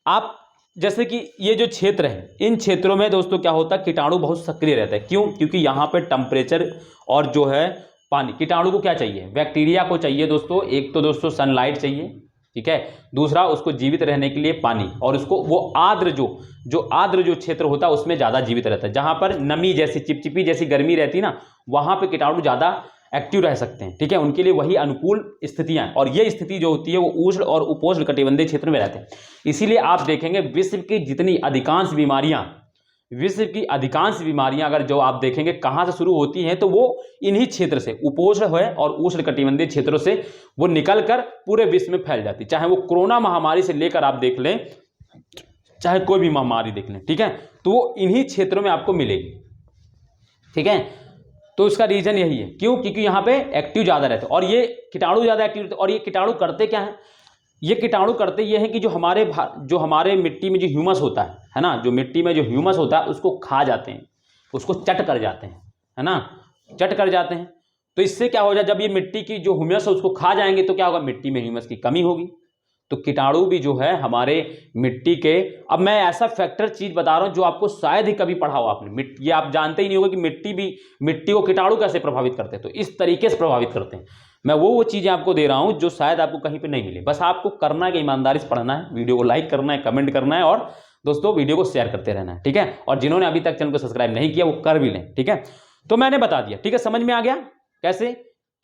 आप। जैसे कि ये जो क्षेत्र है, इन क्षेत्रों में दोस्तों क्या होता है, कीटाणु बहुत सक्रिय रहता है। क्यों? क्योंकि यहाँ पे टेम्परेचर और जो है पानी, कीटाणु को क्या चाहिए, बैक्टीरिया को चाहिए दोस्तों, एक तो दोस्तों सनलाइट चाहिए, ठीक है, दूसरा उसको जीवित रहने के लिए पानी, और उसको वो आर्द्र जो क्षेत्र होता है उसमें ज़्यादा जीवित रहता है। जहाँ पर नमी जैसी चिपचिपी जैसी गर्मी रहती है ना, वहाँ पे कीटाणु ज़्यादा एक्टिव रह सकते हैं, ठीक है, उनके लिए वही अनुकूल स्थितियां। और ये स्थिति जो होती है वो उष्ण और उपोष्ण कटिबंधीय क्षेत्र में रहते हैं। इसीलिए आप देखेंगे विश्व की अधिकांश बीमारियां अगर जो आप देखेंगे कहाँ से शुरू होती हैं, तो वो इन्हीं क्षेत्र से, उपोष्ण है और उष्ण कटिबंधीय क्षेत्रों से वो निकलकर पूरे विश्व में फैल जाती है। चाहे वो कोरोना महामारी से लेकर आप देख लें, चाहे कोई भी महामारी देख लें, ठीक है, तो वो इन्हीं क्षेत्रों में आपको मिलेगी, ठीक है। तो इसका रीजन यही है। क्यों? क्योंकि यहाँ पे एक्टिव ज़्यादा रहते हैं और ये कीटाणु ज़्यादा एक्टिव रहते हैं। और ये कीटाणु करते क्या हैं, ये कीटाणु करते ये हैं कि जो हमारे मिट्टी में जो ह्यूमस होता है ना, जो मिट्टी में जो ह्यूमस होता है उसको खा जाते हैं, उसको चट कर जाते हैं, है ना, चट कर जाते हैं। तो इससे क्या हो जाए, जब ये मिट्टी की जो ह्यूमस है उसको खा जाएंगे तो क्या होगा, मिट्टी में ह्यूमस की कमी होगी। तो कीटाणु भी जो है हमारे मिट्टी के, अब मैं ऐसा फैक्टर चीज बता रहा हूं जो आपको शायद ही कभी पढ़ा हो आपने, ये आप जानते ही नहीं होगा कि मिट्टी को कीटाणु कैसे प्रभावित करते हैं। तो इस तरीके से प्रभावित करते हैं। मैं वो चीजें आपको दे रहा हूं जो शायद आपको कहीं पे नहीं मिले। बस आपको करना है कि ईमानदारी से पढ़ना है, वीडियो को लाइक करना है, कमेंट करना है और दोस्तों वीडियो को शेयर करते रहना है, ठीक है। और जिन्होंने अभी तक चैनल को सब्सक्राइब नहीं किया वो कर भी लें, ठीक है। तो मैंने बता दिया, ठीक है, समझ में आ गया कैसे,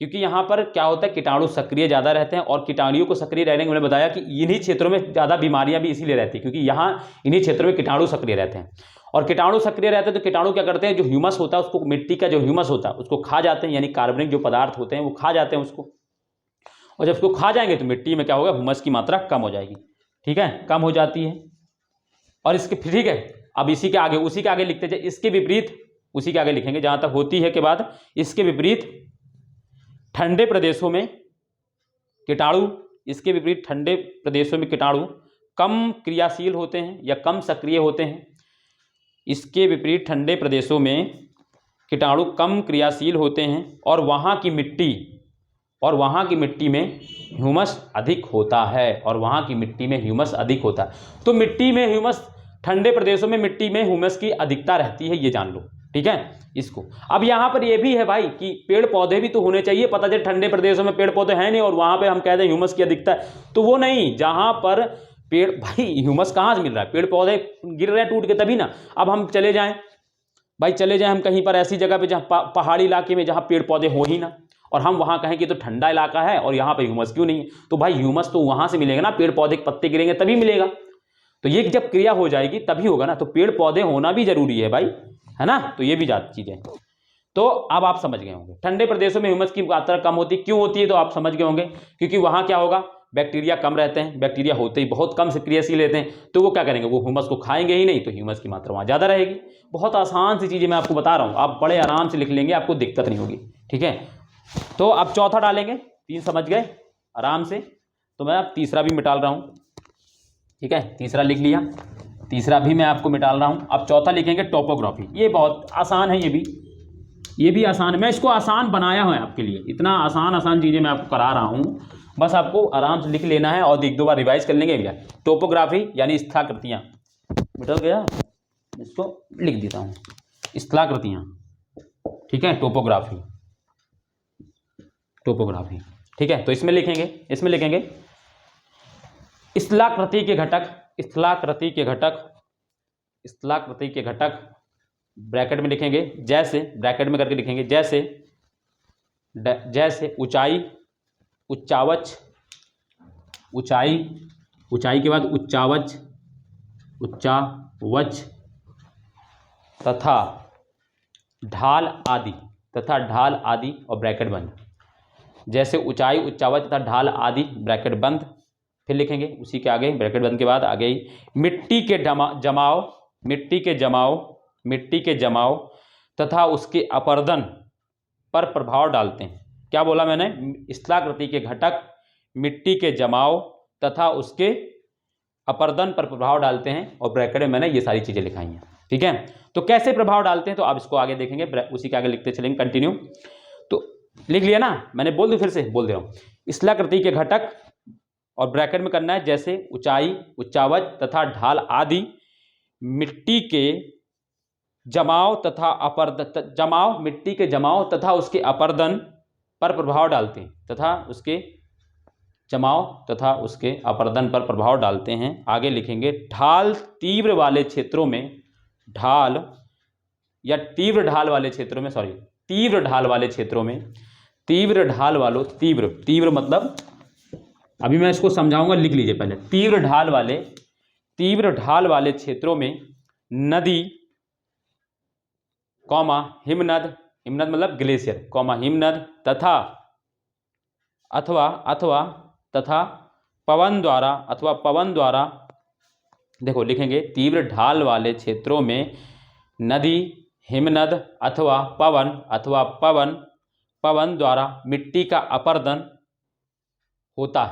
क्योंकि यहाँ पर क्या होता है, कीटाणु सक्रिय ज़्यादा रहते हैं और कीटाणुओं को सक्रिय रहने के मैंने बताया कि इन्हीं क्षेत्रों में ज़्यादा बीमारियां भी इसीलिए रहती है क्योंकि यहाँ इन्हीं क्षेत्रों में कीटाणु सक्रिय रहते हैं। और कीटाणु सक्रिय रहते हैं तो कीटाणु क्या करते हैं, जो ह्यूमस होता है उसको, मिट्टी का जो ह्यूमस होता है उसको खा जाते हैं, यानी कार्बनिक जो पदार्थ होते हैं वो खा जाते हैं उसको। और जब उसको खा जाएंगे तो मिट्टी में क्या होगा, ह्यूमस की मात्रा कम हो जाएगी, ठीक है, कम हो जाती है। और इसके, ठीक है, अब उसी के आगे लिखते जाए, इसके विपरीत, उसी के आगे लिखेंगे जहाँ तक होती है के बाद, इसके विपरीत ठंडे प्रदेशों में कीटाणु कम क्रियाशील होते हैं या कम सक्रिय होते हैं। इसके विपरीत ठंडे प्रदेशों में कीटाणु कम क्रियाशील होते हैं और वहाँ की और वहाँ की मिट्टी में ह्यूमस अधिक होता है, और वहाँ की मिट्टी में ह्यूमस अधिक होता है। तो मिट्टी में ह्यूमस, ठंडे प्रदेशों में मिट्टी में ह्यूमस की अधिकता रहती है, ये जान लो, ठीक है इसको। अब यहाँ पर ये भी है भाई कि पेड़ पौधे भी तो होने चाहिए, पता चले ठंडे प्रदेशों में पेड़ पौधे हैं नहीं और वहाँ पे हम कहते हैं ह्यूमस की अधिकता है, तो वो नहीं। जहाँ पर पेड़, भाई ह्यूमस कहाँ से मिल रहा है, पेड़ पौधे गिर रहे हैं टूट के तभी ना। अब हम चले जाएं भाई, चले जाएं हम कहीं पर ऐसी जगह पे जहाँ पहाड़ी इलाके में जहाँ पेड़ पौधे हो ही ना, और हम वहाँ कहें कि तो ठंडा इलाका है और यहाँ पे ह्यूमस क्यों नहीं है, तो भाई ह्यूमस तो वहाँ से मिलेगा ना, पेड़ पौधे के पत्ते गिरेंगे तभी मिलेगा। तो ये जब क्रिया हो जाएगी तभी होगा ना, तो पेड़ पौधे होना भी जरूरी है भाई, है ना। तो ये भी चीजें, तो अब आप समझ गए होंगे ठंडे प्रदेशों में ह्यूमस की मात्रा कम होती क्यों होती है, तो आप समझ गए होंगे क्योंकि वहाँ क्या होगा, बैक्टीरिया कम रहते हैं, बैक्टीरिया होते ही बहुत कम सक्रियशील रहते हैं, तो वो क्या करेंगे, वो ह्यूमस को खाएंगे ही नहीं, तो ह्यूमस की मात्रा वहाँ ज़्यादा रहेगी। बहुत आसान सी चीज़ें मैं आपको बता रहा हूँ, आप बड़े आराम से लिख लेंगे, आपको दिक्कत नहीं होगी, ठीक है। तो अब चौथा डालेंगे, 3 समझ गए आराम से, तो मैं अब तीसरा भी मिटाल रहा हूँ, ठीक है, तीसरा लिख लिया, तीसरा भी मैं आपको मिटाल रहा हूँ। अब चौथा लिखेंगे टोपोग्राफी। ये बहुत आसान है, ये भी आसान है, मैं इसको आसान बनाया हूँ आपके लिए, इतना आसान चीज़ें मैं आपको करा रहा हूँ, बस आपको आराम से लिख लेना है और 1-2 बार रिवाइज कर लेंगे भैया। टोपोग्राफी यानी स्थलाकृतियाँ, मिटल गया, इसको लिख देता हूँ, स्थलाकृतियाँ, ठीक है, टोपोग्राफी, ठीक है। तो इसमें लिखेंगे स्थलाकृति के घटक ब्रैकेट में लिखेंगे, जैसे ब्रैकेट में करके लिखेंगे, जैसे ऊंचाई, ऊंचाई के बाद उच्चावच तथा ढाल आदि और ब्रैकेट बंद। जैसे ऊंचाई, उच्चावच तथा ढाल आदि, ब्रैकेट बंद। फिर लिखेंगे उसी के आगे, ब्रैकेट बंद के बाद आगे ही मिट्टी के जमाव तथा उसके अपरदन पर प्रभाव डालते हैं। क्या बोला मैंने, स्थलाकृति के घटक मिट्टी के जमाव तथा उसके अपरदन पर प्रभाव डालते हैं, और ब्रैकेट में मैंने ये सारी चीजें लिखाई हैं, ठीक है। तो कैसे प्रभाव डालते हैं, तो आप इसको आगे देखेंगे, उसी के आगे लिखते चलेंगे, कंटिन्यू। तो लिख लिया ना, मैंने बोल दूं, फिर से बोल दे रहा हूं, स्थलाकृति के घटक और ब्रैकेट में करना है, जैसे ऊंचाई, उच्चावच तथा ढाल आदि मिट्टी के जमाव तथा मिट्टी के जमाव तथा उसके अपरदन पर प्रभाव डालते हैं, तथा उसके जमाव तथा उसके अपरदन पर प्रभाव डालते हैं। आगे लिखेंगे ढाल तीव्र वाले क्षेत्रों में, तीव्र ढाल मतलब, अभी मैं इसको समझाऊंगा, लिख लीजिए पहले। तीव्र ढाल वाले क्षेत्रों में नदी, हिमनद मतलब ग्लेशियर, हिमनद तथा पवन द्वारा देखो लिखेंगे, तीव्र ढाल वाले क्षेत्रों में नदी, हिमनद अथवा पवन द्वारा मिट्टी का अपरदन होता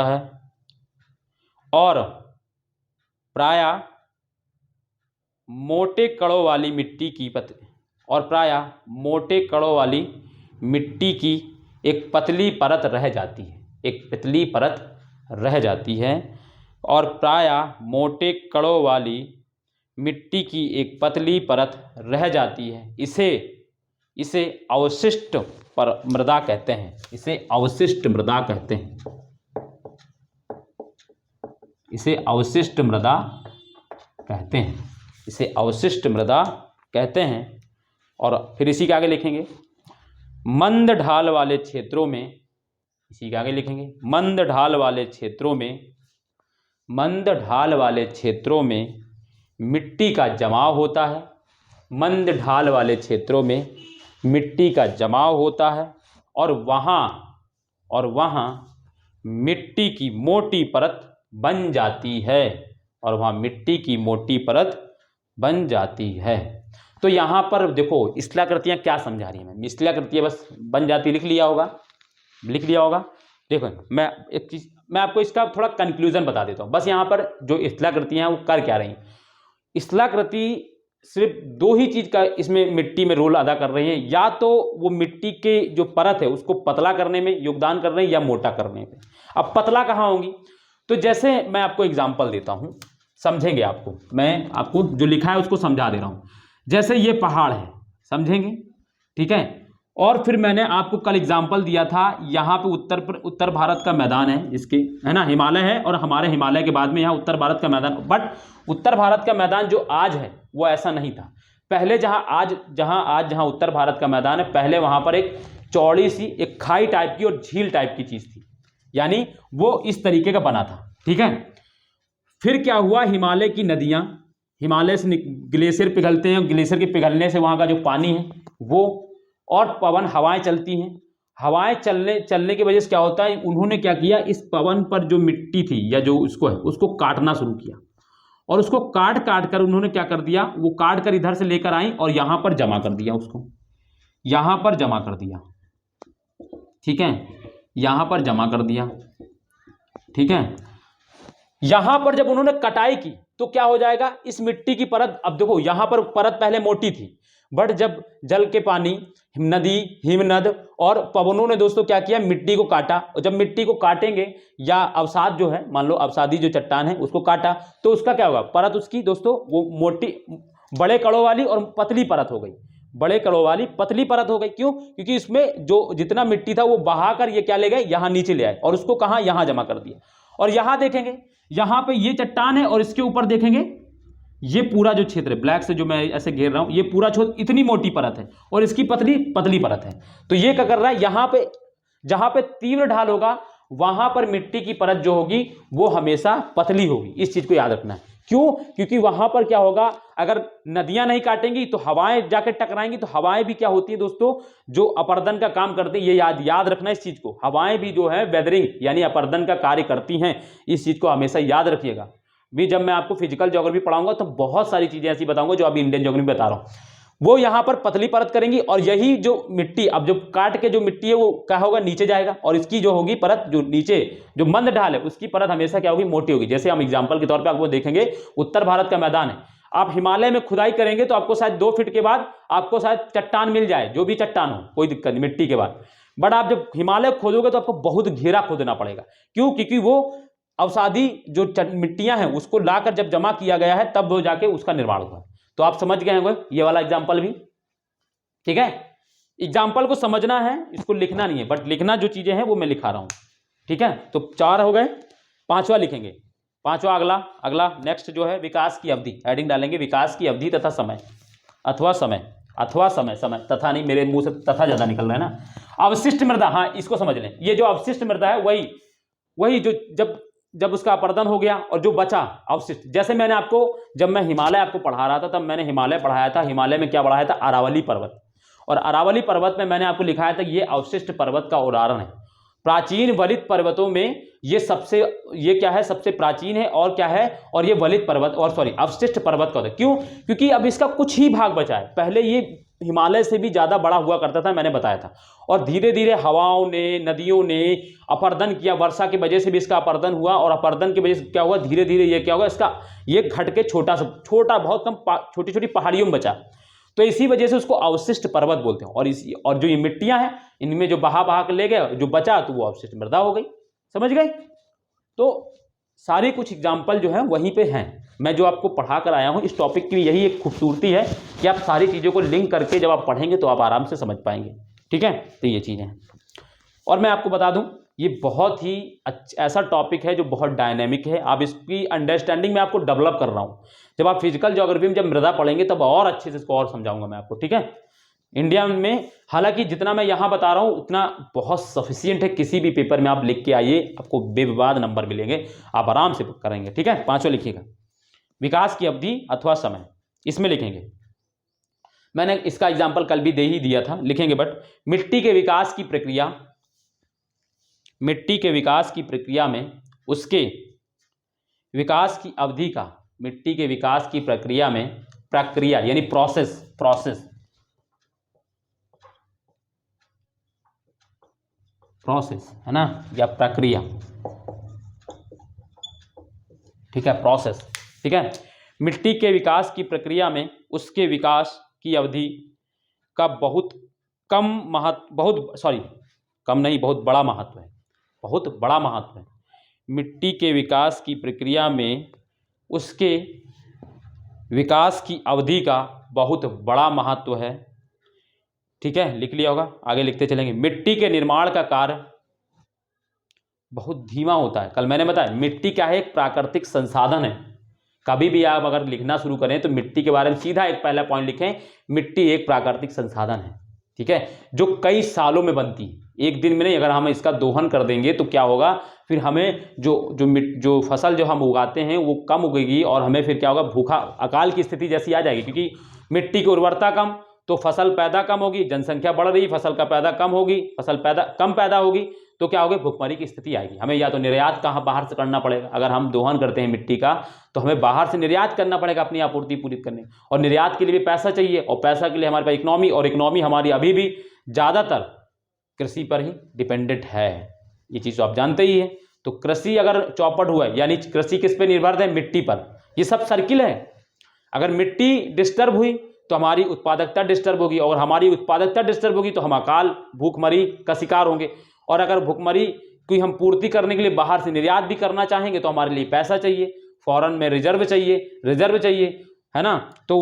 है, और प्रायः मोटे कणों वाली मिट्टी की एक पतली परत रह जाती है, और प्रायः मोटे कणों वाली मिट्टी की एक पतली परत रह जाती है। इसे अवशिष्ट मृदा कहते हैं, इसे अवशिष्ट मृदा कहते हैं। और फिर इसी के आगे लिखेंगे मंद ढाल वाले क्षेत्रों में, मंद ढाल वाले क्षेत्रों में मिट्टी का जमाव होता है, और वहाँ मिट्टी की मोटी परत बन जाती है, तो यहाँ पर देखो स्थलाकृतियाँ क्या समझा रही हैं, मैं स्थलाकृतियाँ बस बन जाती, लिख लिया होगा। देखो मैं एक चीज़, मैं आपको इसका थोड़ा कंक्लूजन बता देता हूँ। बस यहाँ पर जो स्थलाकृतियाँ हैं वो कर क्या रही हैं। स्थलाकृति सिर्फ दो ही चीज का इसमें मिट्टी में रोल अदा कर रही है, या तो वो मिट्टी के जो परत है उसको पतला करने में योगदान कर रहे हैं या मोटा करने में। अब पतला कहाँ होंगी, तो जैसे मैं आपको एग्जांपल देता हूं, समझेंगे आपको, मैं आपको जो लिखा है उसको समझा दे रहा हूं। जैसे ये पहाड़ है, समझेंगे, ठीक है। और फिर मैंने आपको कल एग्जाम्पल दिया था, यहाँ पे उत्तर भारत का मैदान है इसके, है ना, हिमालय है और हमारे हिमालय के बाद में यहाँ उत्तर भारत का मैदान। बट उत्तर भारत का मैदान जो आज है वो ऐसा नहीं था पहले। जहाँ उत्तर भारत का मैदान है, पहले वहाँ पर एक चौड़ी सी एक खाई टाइप की और झील टाइप की चीज़ थी, यानी वो इस तरीके का बना था, ठीक है। फिर क्या हुआ, हिमालय की नदियाँ, हिमालय से ग्लेशियर पिघलते हैं, ग्लेशियर के पिघलने से वहाँ का जो पानी है वो, और पवन हवाएं चलती हैं, हवाएं चलने की वजह से क्या होता है, उन्होंने क्या किया, इस पवन पर जो मिट्टी थी या जो उसको है उसको काटना शुरू किया, और उसको काट काट कर उन्होंने क्या कर दिया, वो काट कर इधर से लेकर आई और यहां पर जमा कर दिया, उसको यहां पर जमा कर दिया, ठीक है, यहां पर जमा कर दिया, ठीक है। यहां पर जब उन्होंने कटाई की तो क्या हो जाएगा, इस मिट्टी की परत, अब देखो यहां पर परत पहले मोटी थी, बट जब जल के पानी, नदी, हिमनद और पवनों ने दोस्तों क्या किया, मिट्टी को काटा, और जब मिट्टी को काटेंगे या अवसाद जो है, मान लो अवसादी जो चट्टान है उसको काटा, तो उसका क्या होगा, परत उसकी दोस्तों वो मोटी, बड़े कड़ों वाली और पतली परत हो गई, बड़े कड़ों वाली पतली परत हो गई। क्यों, क्योंकि इसमें जो जितना मिट्टी था वो बहाकर ये क्या ले गए, यहां नीचे ले आए और उसको कहां, यहां जमा कर दिया। और यहां देखेंगे, यहां पे ये चट्टान है और इसके ऊपर देखेंगे ये पूरा जो क्षेत्र है, ब्लैक से जो मैं ऐसे घेर रहा हूं, ये पूरा क्षेत्र इतनी मोटी परत है और इसकी पतली पतली परत है। तो ये क्या कर रहा है, यहां पे जहां पे तीव्र ढाल होगा वहां पर मिट्टी की परत जो होगी वो हमेशा पतली होगी, इस चीज को याद रखना है। क्यों, क्योंकि वहां पर क्या होगा, अगर नदियां नहीं काटेंगी तो हवाएं जाके टकराएंगी, तो हवाएं भी क्या होती है दोस्तों, जो अपर्दन का काम करती है, ये याद रखना इस चीज को, हवाएं भी जो है वेदरिंग यानी अपर्दन का कार्य करती हैं, इस चीज को हमेशा याद रखिएगा। भी जब मैं आपको फिजिकल ज्योग्राफी पढ़ाऊंगा तो बहुत सारी चीजें ऐसी बताऊंगा जो अभी इंडियन ज्योग्राफी बता रहा हूं, वो यहां पर पतली परत करेंगी, और यही जो मिट्टी, अब जो काट के जो मिट्टी है वो क्या होगा, नीचे जाएगा, और इसकी जो होगी परत, जो नीचे जो मंद ढाल है उसकी परत हमेशा क्या होगी, मोटी होगी। जैसे हम एग्जाम्पल के तौर पर आपको देखेंगे, उत्तर भारत का मैदान है, आप हिमालय में खुदाई करेंगे तो आपको शायद 2 फीट के बाद आपको शायद चट्टान मिल जाए, जो भी चट्टान हो, कोई दिक्कत नहीं मिट्टी के बाद। बट आप जब हिमालय खोदोगे तो आपको बहुत घेरा खोदना पड़ेगा। क्यों, क्योंकि वो अवसादी जो मिट्टियां हैं उसको लाकर जब जमा किया गया है तब वो जाके उसका निर्माण हुआ। तो आप समझ गए हैं ये वाला एग्जाम्पल भी, ठीक है। एग्जाम्पल को समझना है, इसको लिखना नहीं है, बट लिखना जो चीजें हैं वो मैं लिखा रहा हूं, ठीक है। तो 4 हो गए, 5वां लिखेंगे, 5वां अगला नेक्स्ट जो है विकास की अवधि, हेडिंग डालेंगे विकास की अवधि तथा समय, अथवा समय तथा नहीं, मेरे मुंह से तथा ज्यादा निकल रहा है ना। अवशिष्ट मृदा, हाँ इसको समझ लें, ये जो अवशिष्ट मृदा है वही जो जब उसका अपर्दन हो गया और जो बचा अवशिष्ट, जैसे मैंने आपको, जब मैं हिमालय आपको पढ़ा रहा था तब मैंने हिमालय पढ़ाया था, हिमालय में क्या पढ़ाया था, अरावली पर्वत, और अरावली पर्वत में मैंने आपको लिखाया था ये अवशिष्ट पर्वत का उदाहरण है। प्राचीन वलित पर्वतों में ये क्या है, सबसे प्राचीन है, और क्या है, और ये वलित पर्वत, और सॉरी अवशिष्ट पर्वत का होता है। क्यों, क्योंकि अब इसका कुछ ही भाग बचा है, पहले ये हिमालय से भी ज्यादा बड़ा हुआ करता था, मैंने बताया था, और धीरे धीरे हवाओं ने, नदियों ने अपर्दन किया, वर्षा की वजह से भी इसका अपर्दन हुआ, और अपर्दन की वजह से क्या हुआ, धीरे धीरे ये क्या हुआ, इसका ये घट के छोटा बहुत कम छोटी छोटी पहाड़ियों में बचा, तो इसी वजह से उसको अवशिष्ट पर्वत बोलते हैं। और जो ये मिट्टियां हैं इनमें जो बहा के ले गए, जो बचा तो वो अवशिष्ट मृदा हो गई, समझ गए। तो सारे कुछ एग्जाम्पल जो है वहीं पे हैं, मैं जो आपको पढ़ा कर आया हूं, इस टॉपिक की यही एक खूबसूरती है कि आप सारी चीज़ों को लिंक करके जब आप पढ़ेंगे तो आप आराम से समझ पाएंगे, ठीक है। तो ये चीज़ें हैं, और मैं आपको बता दूं ये बहुत ही ऐसा टॉपिक है जो बहुत डायनेमिक है, आप इसकी अंडरस्टैंडिंग में आपको डेवलप कर रहा हूँ। जब आप फिजिकल ज्योग्राफी में जब मृदा पढ़ेंगे तब और अच्छे से इसको और समझाऊंगा मैं आपको, ठीक है। इंडिया में हालांकि जितना मैं यहाँ बता रहा हूँ उतना बहुत सफिशियंट है, किसी भी पेपर में आप लिख के आइए, आपको बेविवाद नंबर मिलेंगे, आप आराम से करेंगे, ठीक है। 5वां लिखिएगा, विकास की अवधि अथवा समय, इसमें लिखेंगे, मैंने इसका एग्जाम्पल कल भी दे ही दिया था, लिखेंगे, बट मिट्टी के विकास की प्रक्रिया में उसके विकास की अवधि का, मिट्टी के विकास की प्रक्रिया में, प्रक्रिया यानी प्रोसेस है ना, या प्रक्रिया, ठीक है, प्रोसेस, ठीक है। मिट्टी के विकास की प्रक्रिया में उसके विकास की अवधि का बहुत बड़ा महत्व है। बहुत बड़ा महत्व है। मिट्टी के विकास की प्रक्रिया में उसके विकास की अवधि का बहुत बड़ा महत्व है। ठीक है, लिख लिया होगा, आगे लिखते चलेंगे। मिट्टी के निर्माण का कार्य बहुत धीमा होता है। कल मैंने बताया मिट्टी क्या है, एक प्राकृतिक संसाधन है। कभी भी आप अगर लिखना शुरू करें तो मिट्टी के बारे में सीधा एक पहला पॉइंट लिखें, मिट्टी एक प्राकृतिक संसाधन है। ठीक है, जो कई सालों में बनती है, एक दिन में नहीं। अगर हम इसका दोहन कर देंगे तो क्या होगा, फिर हमें जो फसल जो हम उगाते हैं वो कम उगेगी और हमें फिर क्या होगा, भूखा अकाल की स्थिति जैसी आ जाएगी। क्योंकि मिट्टी की उर्वरता कम तो फसल पैदा कम होगी, जनसंख्या बढ़ रही, फसल का पैदा कम होगी, फसल कम पैदा होगी तो क्या होगी, भुखमरी की स्थिति आएगी। हमें या तो निर्यात कहाँ बाहर से करना पड़ेगा, अगर हम दोहन करते हैं मिट्टी का तो हमें बाहर से निर्यात करना पड़ेगा अपनी आपूर्ति पूरी करने, और निर्यात के लिए भी पैसा चाहिए, और पैसा के लिए हमारे पास इकोनॉमी, और इकोनॉमी हमारी अभी भी ज़्यादातर कृषि पर ही डिपेंडेंट है। ये चीज़ तो आप जानते ही है। तो कृषि अगर चौपट हुआ है यानी कृषि किस पे निर्भर है, मिट्टी पर। ये सब सर्किल है। अगर मिट्टी डिस्टर्ब हुई तो हमारी उत्पादकता डिस्टर्ब होगी, और हमारी उत्पादकता डिस्टर्ब होगी तो हम अकाल भूखमरी का शिकार होंगे। और अगर भूखमरी की हम पूर्ति करने के लिए बाहर से निर्यात भी करना चाहेंगे तो हमारे लिए पैसा चाहिए, फॉरेन में रिजर्व चाहिए, है ना। तो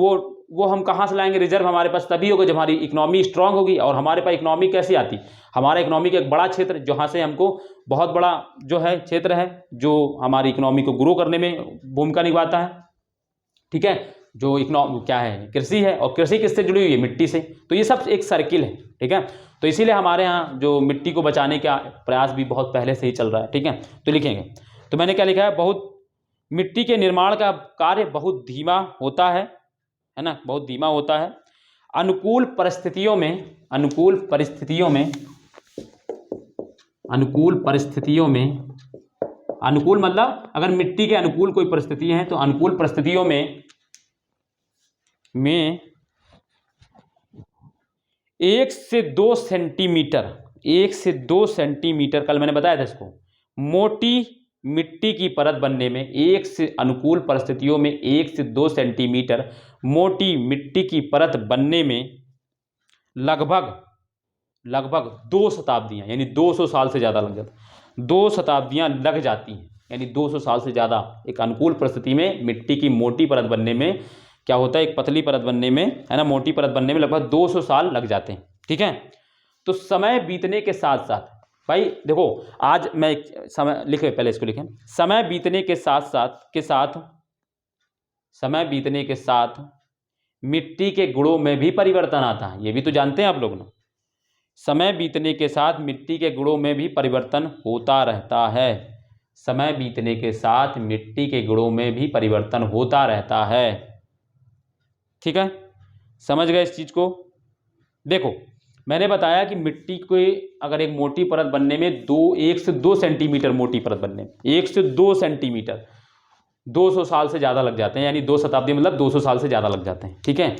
वो हम कहाँ से लाएंगे रिजर्व, हमारे पास तभी होगा जब हमारी इकोनॉमी स्ट्रांग होगी। और हमारे पास इकोनॉमी कैसी आती, हमारा इकोनॉमी का एक बड़ा क्षेत्र जहाँ से हमको बहुत बड़ा जो है क्षेत्र है जो हमारी इकोनॉमी को ग्रो करने में भूमिका निभाता है। ठीक है, जो इकोनॉमी क्या है, कृषि है, और कृषि किससे जुड़ी हुई है, मिट्टी से। तो ये सब एक सर्किल है। ठीक है, तो इसीलिए हमारे यहाँ जो मिट्टी को बचाने का प्रयास भी बहुत पहले से ही चल रहा है। ठीक है, तो लिखेंगे, तो मैंने क्या लिखा है, बहुत मिट्टी के निर्माण का कार्य बहुत धीमा होता है ना, बहुत धीमा होता है। अनुकूल परिस्थितियों में अनुकूल मतलब अगर मिट्टी के अनुकूल कोई परिस्थिति है तो अनुकूल परिस्थितियों में 1 से 2 सेंटीमीटर, कल मैंने बताया था इसको, मोटी मिट्टी की परत बनने में अनुकूल परिस्थितियों में 1 से 2 सेंटीमीटर मोटी मिट्टी की परत बनने में लगभग 2 शताब्दियां यानी 200 साल से ज़्यादा लग जाता है। 2 शताब्दियां लग जाती हैं, यानी 200 साल से ज़्यादा एक अनुकूल परिस्थिति में मिट्टी की मोटी परत बनने में क्या होता है, एक पतली परत बनने में, है ना, मोटी परत बनने में लगभग 200 साल लग जाते हैं। ठीक है, तो समय बीतने के साथ साथ, भाई देखो आज मैं समय लिखे, पहले इसको लिखें, समय बीतने के साथ मिट्टी के गुणों में भी परिवर्तन आता है। ये भी तो जानते हैं आप लोग ना, समय बीतने के साथ मिट्टी के गुणों में भी परिवर्तन होता रहता है। समय बीतने के साथ मिट्टी के गुणों में भी परिवर्तन होता रहता है। ठीक है, समझ गए इस चीज को। देखो मैंने बताया कि मिट्टी को अगर एक मोटी परत बनने में 1 से 2 सेंटीमीटर मोटी परत बनने में 1 से 2 सेंटीमीटर 200 साल से ज़्यादा लग जाते हैं, यानी 2 शताब्दी मतलब 200 साल से ज़्यादा लग जाते हैं। ठीक है,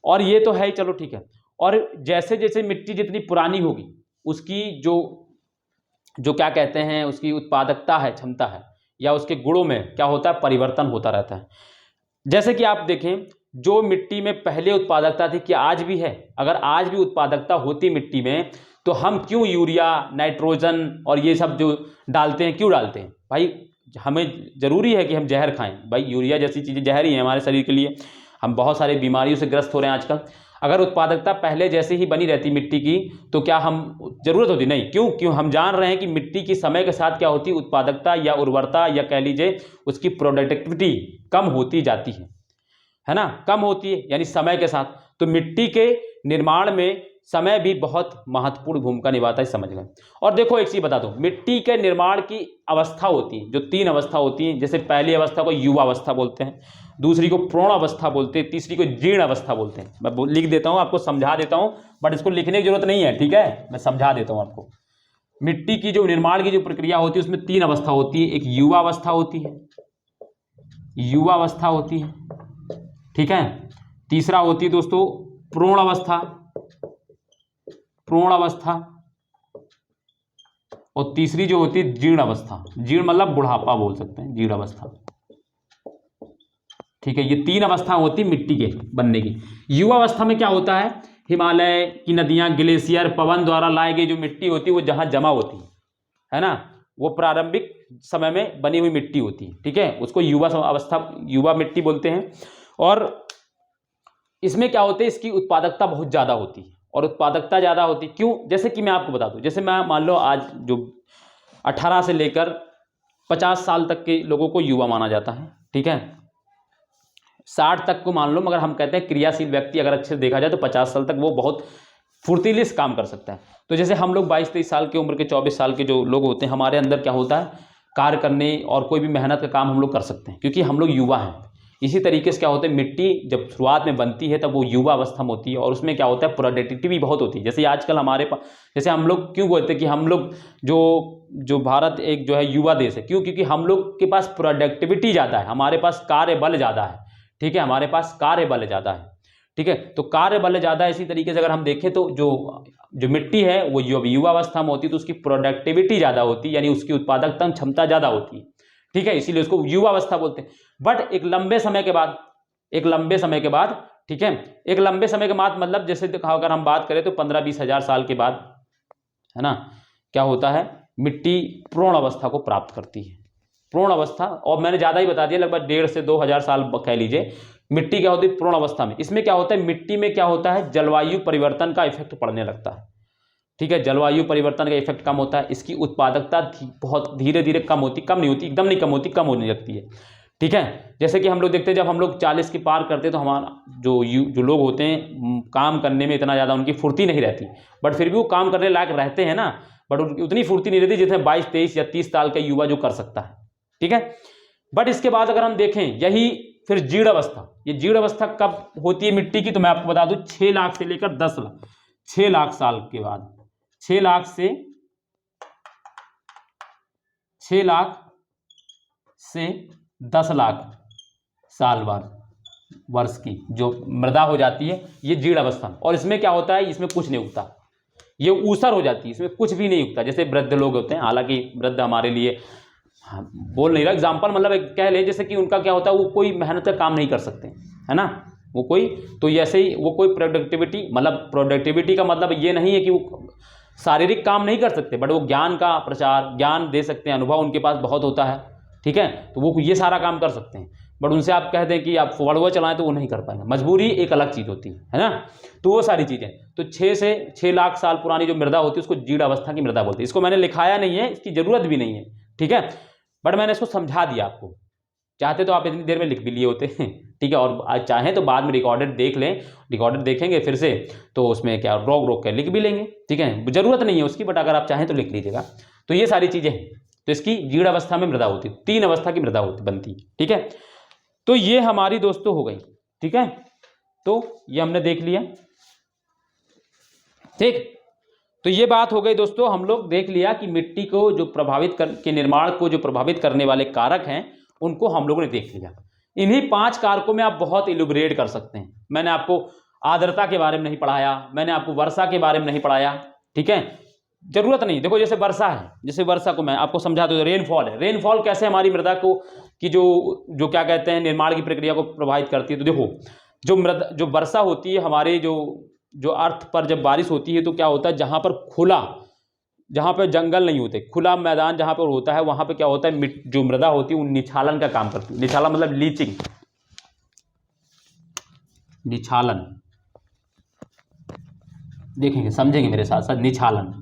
और ये तो है ही, चलो ठीक है। और जैसे जैसे मिट्टी जितनी पुरानी होगी उसकी जो क्या कहते हैं, उसकी उत्पादकता है, क्षमता है, या उसके गुणों में क्या होता है, परिवर्तन होता रहता है। जैसे कि आप देखें, जो मिट्टी में पहले उत्पादकता थी, क्या आज भी है? अगर आज भी उत्पादकता होती मिट्टी में तो हम क्यों यूरिया, नाइट्रोजन और ये सब जो डालते हैं, क्यों डालते हैं भाई? हमें ज़रूरी है कि हम जहर खाएं भाई? यूरिया जैसी चीज़ें जहर ही हैं हमारे शरीर के लिए। हम बहुत सारी बीमारियों से ग्रस्त हो रहे हैं आजकल। अगर उत्पादकता पहले जैसी ही बनी रहती मिट्टी की तो क्या हम ज़रूरत होती? नहीं। क्यों? हम जान रहे हैं कि मिट्टी की समय के साथ क्या होती, उत्पादकता या उर्वरता या कह लीजिए उसकी प्रोडक्टिविटी कम होती जाती है ना, कम होती है यानी समय के साथ। तो मिट्टी के निर्माण में समय भी बहुत महत्वपूर्ण भूमिका निभाता है, समझ गए। और देखो एक चीज़ बता दूं, मिट्टी के निर्माण की अवस्था होती है, जो 3 अवस्था होती हैं। जैसे पहली अवस्था को युवा अवस्था बोलते हैं, दूसरी को प्रौढ़ अवस्था बोलते हैं, तीसरी को जीर्ण अवस्था बोलते हैं। मैं लिख देता हूं, आपको समझा देता हूं, बट इसको लिखने की जरूरत नहीं है, ठीक है, मैं समझा देता हूं आपको। मिट्टी की जो निर्माण की जो प्रक्रिया होती है उसमें 3 अवस्था होती है। एक युवा अवस्था होती है, युवा अवस्था होती है, ठीक है। तीसरा होती है दोस्तों प्रौढ़ अवस्था, प्रौढ़ अवस्था, और तीसरी जो होती है जीर्ण अवस्था। जीर्ण मतलब बुढ़ापा बोल सकते हैं, जीर्ण अवस्था। ठीक है, ये 3 अवस्था होती मिट्टी के बनने की। युवा अवस्था में क्या होता है, हिमालय की नदियां, ग्लेशियर, पवन द्वारा लाई गई जो मिट्टी होती है वो जहां जमा होती है ना, वो प्रारंभिक समय में बनी हुई मिट्टी होती है। ठीक है, उसको युवा अवस्था, युवा मिट्टी बोलते हैं। और इसमें क्या होता है, इसकी उत्पादकता बहुत ज़्यादा होती है। और उत्पादकता ज़्यादा होती है क्यों, जैसे कि मैं आपको बता दूं, जैसे मैं मान लो आज जो 18 से लेकर 50 साल तक के लोगों को युवा माना जाता है। ठीक है, 60 तक को मान लो, मगर हम कहते हैं क्रियाशील व्यक्ति अगर अच्छे से देखा जाए तो 50 साल तक वो बहुत फुर्तीली से काम कर सकता है। तो जैसे हम लोग 22-23 साल की उम्र के, 24 साल के जो लोग होते हैं, हमारे अंदर क्या होता है, कार्य करने और कोई भी मेहनत का काम हम लोग कर सकते हैं क्योंकि हम लोग युवा हैं। इसी तरीके से क्या होता है, मिट्टी जब शुरुआत में बनती है तब वो युवा अवस्था में होती है और उसमें क्या होता है, प्रोडक्टिविटी भी बहुत होती है। जैसे आजकल हमारे पास, जैसे हम लोग क्यों बोलते हैं कि हम लोग जो भारत एक जो है युवा देश है, क्यों, क्योंकि हम लोग के पास प्रोडक्टिविटी ज़्यादा है, हमारे पास कार्य बल ज़्यादा है। ठीक है, हमारे पास कार्य बल ज़्यादा है। ठीक है, तो कार्य बल ज़्यादा है। इसी तरीके से अगर हम देखें तो जो मिट्टी है वो युवा अवस्था में होती है तो उसकी प्रोडक्टिविटी ज़्यादा होती है, यानी उसकी उत्पादकता क्षमता ज़्यादा होती है। ठीक है, इसीलिए उसको युवा अवस्था बोलते हैं। बट एक लंबे समय के बाद, ठीक है, एक लंबे समय के बाद मतलब जैसे अगर हम बात करें तो 15-20 हज़ार साल के बाद, है ना, क्या होता है, मिट्टी पूर्ण अवस्था को प्राप्त करती है। पूर्ण अवस्था, और मैंने ज़्यादा ही बता दिया, लगभग 1.5 से 2 हज़ार साल कह लीजिए, मिट्टी क्या होती है पूर्ण अवस्था में। इसमें क्या होता है, मिट्टी में क्या होता है, जलवायु परिवर्तन का इफेक्ट पड़ने लगता है। ठीक है, जलवायु परिवर्तन का इफेक्ट कम होता है, इसकी उत्पादकता बहुत धीरे धीरे कम नहीं होती, एकदम नहीं कम होती, कम होने लगती है। ठीक है, जैसे कि हम लोग देखते हैं जब हम लोग 40 की पार करते हैं तो हमारा जो लोग होते हैं काम करने में इतना ज़्यादा उनकी फुर्ती नहीं रहती, बट फिर भी वो काम करने लायक रहते हैं ना, बट उतनी फुर्ती नहीं रहती जितने 22, 23 या 30 साल का युवा जो कर सकता है। ठीक है, बट इसके बाद अगर हम देखें यही फिर जीर्ण अवस्था, ये जीर्ण अवस्था कब होती है मिट्टी की, तो मैं आपको बता दूं 6 लाख से लेकर 10 लाख, 6 लाख साल के बाद, 6 लाख से 10 लाख साल बाद वर्ष की जो मृदा हो जाती है, ये जीर्ण अवस्था। और इसमें क्या होता है, इसमें कुछ नहीं उगता, ये ऊसर हो जाती है, इसमें कुछ भी नहीं उगता। जैसे वृद्ध लोग होते हैं, हालांकि वृद्ध हमारे लिए बोल नहीं रहा, एग्जाम्पल मतलब एक कह ले, जैसे कि उनका क्या होता है, वो कोई मेहनत का काम नहीं कर सकते, है ना, वो कोई, तो ऐसे ही वो कोई प्रोडक्टिविटी का मतलब ये नहीं है कि वो शारीरिक काम नहीं कर सकते, बट वो ज्ञान का प्रचार, ज्ञान दे सकते हैं, अनुभव उनके पास बहुत होता है। ठीक है, तो वो ये सारा काम कर सकते हैं। बट उनसे आप कह दें कि आप फुड़ुआ चलाएं तो वो नहीं कर पाएंगे, मजबूरी एक अलग चीज़ होती है ना। तो वो सारी चीज़ें, तो 6 से 6 लाख साल पुरानी जो मृदा होती है उसको जीर्ण अवस्था की मृदा बोलते हैं। इसको मैंने लिखाया नहीं है, इसकी जरूरत भी नहीं है। ठीक है, बट मैंने इसको समझा दिया आपको, चाहते तो आप इतनी देर में लिख भी लिए होते हैं। ठीक है, और चाहें तो बाद में रिकॉर्डेड देख लें, रिकॉर्डेड देखेंगे फिर से तो उसमें क्या रोक के लिख भी लेंगे। ठीक है, जरूरत नहीं है उसकी, बट अगर आप चाहें तो लिख लीजिएगा। तो ये सारी चीज़ें हैं, तो इसकी जीर्ण अवस्था में मृदा होती है, 3 अवस्था की मृदा बनती है। ठीक है, तो ये हमारी दोस्तों हो गई। ठीक है, तो ये हमने देख लिया। ठीक, तो ये बात हो गई दोस्तों, हम लोग देख लिया कि मिट्टी को जो के निर्माण को जो प्रभावित करने वाले कारक हैं उनको हम लोगों ने देख लिया। इन्हीं 5 कारकों में आप बहुत इलुबरेट कर सकते हैं। मैंने आपको आर्द्रता के बारे में नहीं पढ़ाया, मैंने आपको वर्षा के बारे में नहीं पढ़ाया। ठीक है, जरूरत नहीं। देखो जैसे वर्षा है, जैसे वर्षा को मैं आपको समझा दूं, रेनफॉल है, रेनफॉल कैसे हमारी मृदा को की जो क्या कहते हैं निर्माण की प्रक्रिया को प्रभावित करती है। तो देखो जो वर्षा होती है हमारे जो अर्थ पर जब बारिश होती है तो क्या होता है, जहाँ पर जंगल नहीं होते, खुला मैदान जहाँ पर होता है वहाँ पे क्या होता है, जो मृदा होती है वो निछालन का काम करती है। निछालन मतलब लीचिंग, निछालन देखेंगे समझेंगे मेरे साथ साथ। निछालन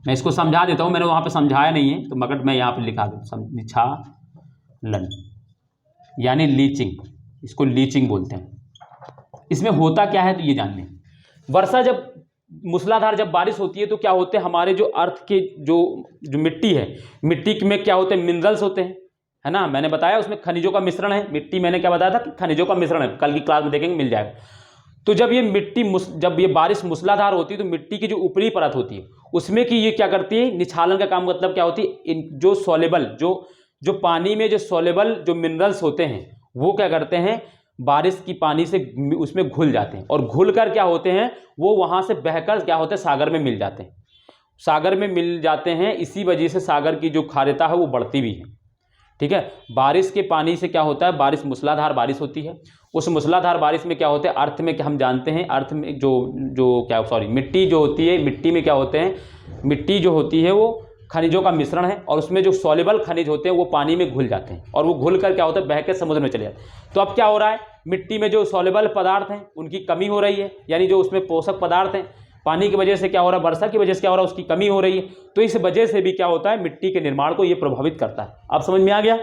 मैं इसको समझा देता हूँ, मैंने वहाँ पे समझाया नहीं है तो मगर मैं यहाँ पे लिखा दूँ, निछालन यानी लीचिंग, इसको लीचिंग बोलते हैं। इसमें होता क्या है तो ये जान लें। वर्षा जब मूसलाधार जब बारिश होती है तो क्या होते हैं, हमारे जो अर्थ के जो मिट्टी है, मिट्टी में क्या होते हैं, मिनरल्स होते हैं, है ना। मैंने बताया उसमें खनिजों का मिश्रण है। मिट्टी मैंने क्या बताया था कि खनिजों का मिश्रण है, कल की क्लास में देखेंगे मिल जाएगा। तो जब ये बारिश मूसलाधार होती है तो मिट्टी की जो ऊपरी परत होती है उसमें कि ये क्या करती है, निछालन का काम। मतलब क्या होती है, जो सोलेबल जो पानी में जो सोलेबल जो मिनरल्स होते हैं वो क्या करते हैं, बारिश की पानी से उसमें घुल जाते हैं, और घुल कर क्या होते हैं, वो वहाँ से बहकर क्या होते हैं, सागर में मिल जाते हैं। सागर में मिल जाते हैं, इसी वजह से सागर की जो खारिता है वो बढ़ती भी है। ठीक है। बारिश के पानी से क्या होता है, बारिश मूसलाधार बारिश होती है, उस मूसलाधार बारिश में क्या होता है, अर्थ में हम जानते हैं, अर्थ में मिट्टी जो होती है, मिट्टी में क्या होते हैं, मिट्टी जो होती है वो खनिजों का मिश्रण है, और उसमें जो सॉल्युबल खनिज होते हैं वो पानी में घुल जाते हैं, और वो घुल कर क्या होता है, बह के समुद्र में चले जाते हैं। तो अब क्या हो रहा है, मिट्टी में जो सॉल्युबल पदार्थ हैं उनकी कमी हो रही है, यानी जो उसमें पोषक पदार्थ हैं, पानी की वजह से क्या हो रहा है, वर्षा की वजह से क्या हो रहा है, उसकी कमी हो रही है। तो इस वजह से भी क्या होता है, मिट्टी के निर्माण को ये प्रभावित करता है। अब समझ में आ गया,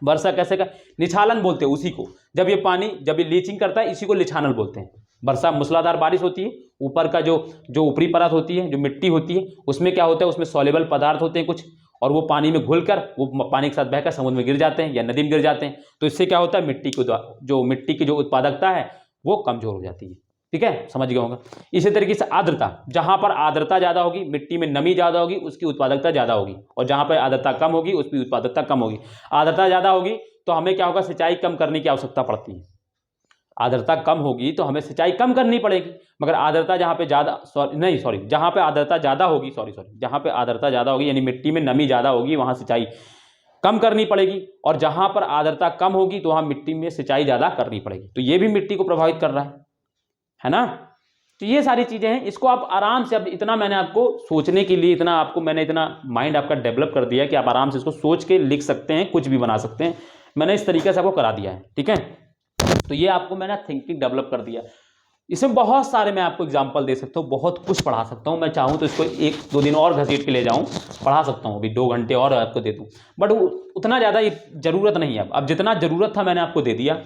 वर्षा कैसे का, निछालन बोलते हैं उसी को, जब ये पानी जब ये लीचिंग करता है इसी को निछालन बोलते हैं। वर्षा मूसलाधार बारिश होती है, ऊपर का जो ऊपरी परत होती है, जो मिट्टी होती है, उसमें क्या होता है, उसमें सॉल्युबल पदार्थ होते हैं कुछ, और वो पानी में घुलकर वो पानी के साथ बहकर समुद्र में गिर जाते हैं या नदी में गिर जाते हैं। तो इससे क्या होता है, मिट्टी की जो उत्पादकता है वो कमजोर हो जाती है। ठीक है, समझ गए होंगे। इसी तरीके से आर्द्रता, जहां पर आर्द्रता ज्यादा होगी, मिट्टी में नमी ज्यादा होगी, उसकी उत्पादकता ज्यादा होगी, और जहां पर आर्द्रता कम होगी उसकी उत्पादकता कम होगी। आर्द्रता ज्यादा होगी तो हमें क्या होगा, सिंचाई कम करने की आवश्यकता पड़ती है। आर्द्रता कम होगी तो हमें सिंचाई कम करनी पड़ेगी, मगर आर्द्रता जहां पे ज्यादा जहां पे आर्द्रता ज्यादा होगी जहां पे आर्द्रता ज्यादा होगी यानी मिट्टी में नमी ज्यादा होगी, वहां सिंचाई कम करनी पड़ेगी, और जहां पर आर्द्रता कम होगी तो वहां मिट्टी में सिंचाई ज्यादा करनी पड़ेगी। तो ये भी मिट्टी को प्रभावित कर रहा है ना। तो ये सारी चीजें हैं, इसको आप आराम से, अब इतना मैंने आपको सोचने के लिए मैंने इतना माइंड आपका डेवलप कर दिया कि आप आराम से इसको सोच के लिख सकते हैं, कुछ भी बना सकते हैं। मैंने इस तरीके से आपको करा दिया है, ठीक है। तो ये आपको मैंने थिंकिंग डेवलप कर दिया। इसमें बहुत सारे मैं आपको एग्जांपल दे सकता हूँ, बहुत कुछ पढ़ा सकता हूँ। मैं चाहूँ तो इसको 1-2 दिन और घसीट के ले जाऊँ, पढ़ा सकता हूँ, अभी 2 घंटे और आपको दे दूँ, बट उतना ज़्यादा ज़रूरत नहीं है। अब जितना ज़रूरत था मैंने आपको दे दिया,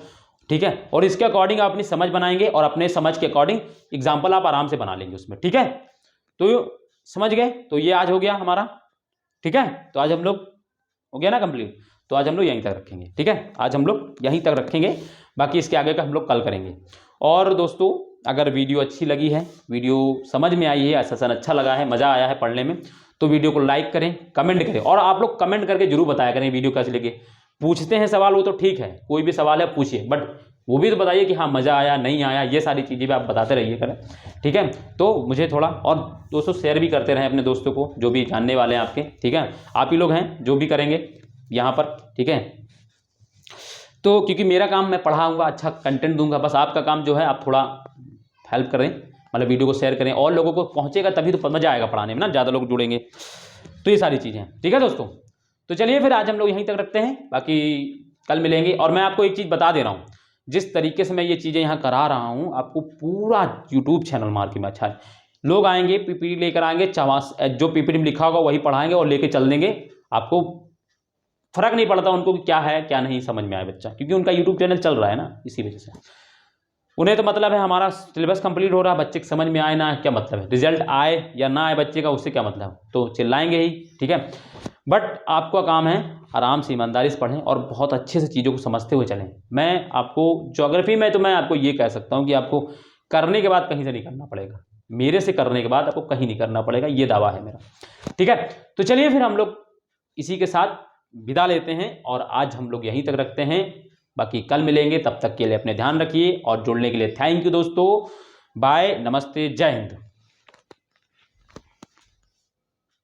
ठीक है। और इसके अकॉर्डिंग आप अपनी समझ बनाएंगे, और अपने समझ के अकॉर्डिंग एग्जाम्पल आप आराम से बना लेंगे उसमें, ठीक है। तो समझ गए, तो ये आज हो गया हमारा, ठीक है। तो आज हम लोग हो गया ना कंप्लीट, तो आज हम लोग यहीं तक रखेंगे, ठीक है। आज हम लोग यहीं तक रखेंगे, बाकी इसके आगे का हम लोग कल करेंगे। और दोस्तों, अगर वीडियो अच्छी लगी है, वीडियो समझ में आई है, सेशन अच्छा लगा है, मज़ा आया है पढ़ने में, तो वीडियो को लाइक करें, कमेंट करें, और आप लोग कमेंट करके जरूर बताया करें वीडियो कैसे लगे। पूछते हैं सवाल, वो तो ठीक है, कोई भी सवाल है पूछिए, बट वो भी तो बताइए कि हाँ मज़ा आया नहीं आया, ये सारी चीज़ें भी आप बताते रहिए करें, ठीक है। तो मुझे थोड़ा, और दोस्तों शेयर भी करते रहें अपने दोस्तों को, जो भी जानने वाले हैं आपके, ठीक है। आप ही लोग हैं जो भी करेंगे यहाँ पर, ठीक है। तो क्योंकि मेरा काम, मैं पढ़ाऊँगा, अच्छा कंटेंट दूंगा, बस आपका काम जो है आप थोड़ा हेल्प करें, मतलब वीडियो को शेयर करें, और लोगों को पहुँचेगा तभी तो मज़ा आएगा पढ़ाने में ना, ज़्यादा लोग जुड़ेंगे। तो ये सारी चीज़ें हैं, ठीक है दोस्तों। तो चलिए फिर आज हम लोग यहीं तक रखते हैं, बाकी कल मिलेंगे। और मैं आपको एक चीज़ बता दे रहा हूँ, जिस तरीके से मैं ये चीज़ें यहाँ करा रहा हूँ, आपको पूरा यूट्यूब चैनल मार्केट में अच्छा है। लोग आएंगे, पीपीटी लेकर आएंगे, जो पीपीटी में लिखा होगा वही पढ़ाएंगे और लेके चल देंगे। आपको फर्क नहीं पड़ता उनको कि क्या है क्या नहीं समझ में आए बच्चा, क्योंकि उनका यूट्यूब चैनल चल रहा है ना, इसी वजह से उन्हें तो मतलब है हमारा सिलेबस कंप्लीट हो रहा है, बच्चे को समझ में आए ना, क्या मतलब है, रिजल्ट आए या ना आए बच्चे का, उससे क्या मतलब, तो चिल्लाएंगे ही, ठीक है। बट आपका काम है आराम से ईमानदारी से पढ़ें और बहुत अच्छे से चीज़ों को समझते हुए चलें। मैं आपको ज्योग्राफी में तो मैं आपको ये कह सकता हूँ कि आपको करने के बाद कहीं से नहीं करना पड़ेगा, मेरे से करने के बाद आपको कहीं नहीं करना पड़ेगा, ये दावा है मेरा, ठीक है। तो चलिए फिर हम लोग इसी के साथ विदा लेते हैं, और आज हम लोग यहीं तक रखते हैं, बाकी कल मिलेंगे। तब तक के लिए अपने ध्यान रखिए, और जुड़ने के लिए थैंक यू दोस्तों, बाय, नमस्ते, जय हिंद।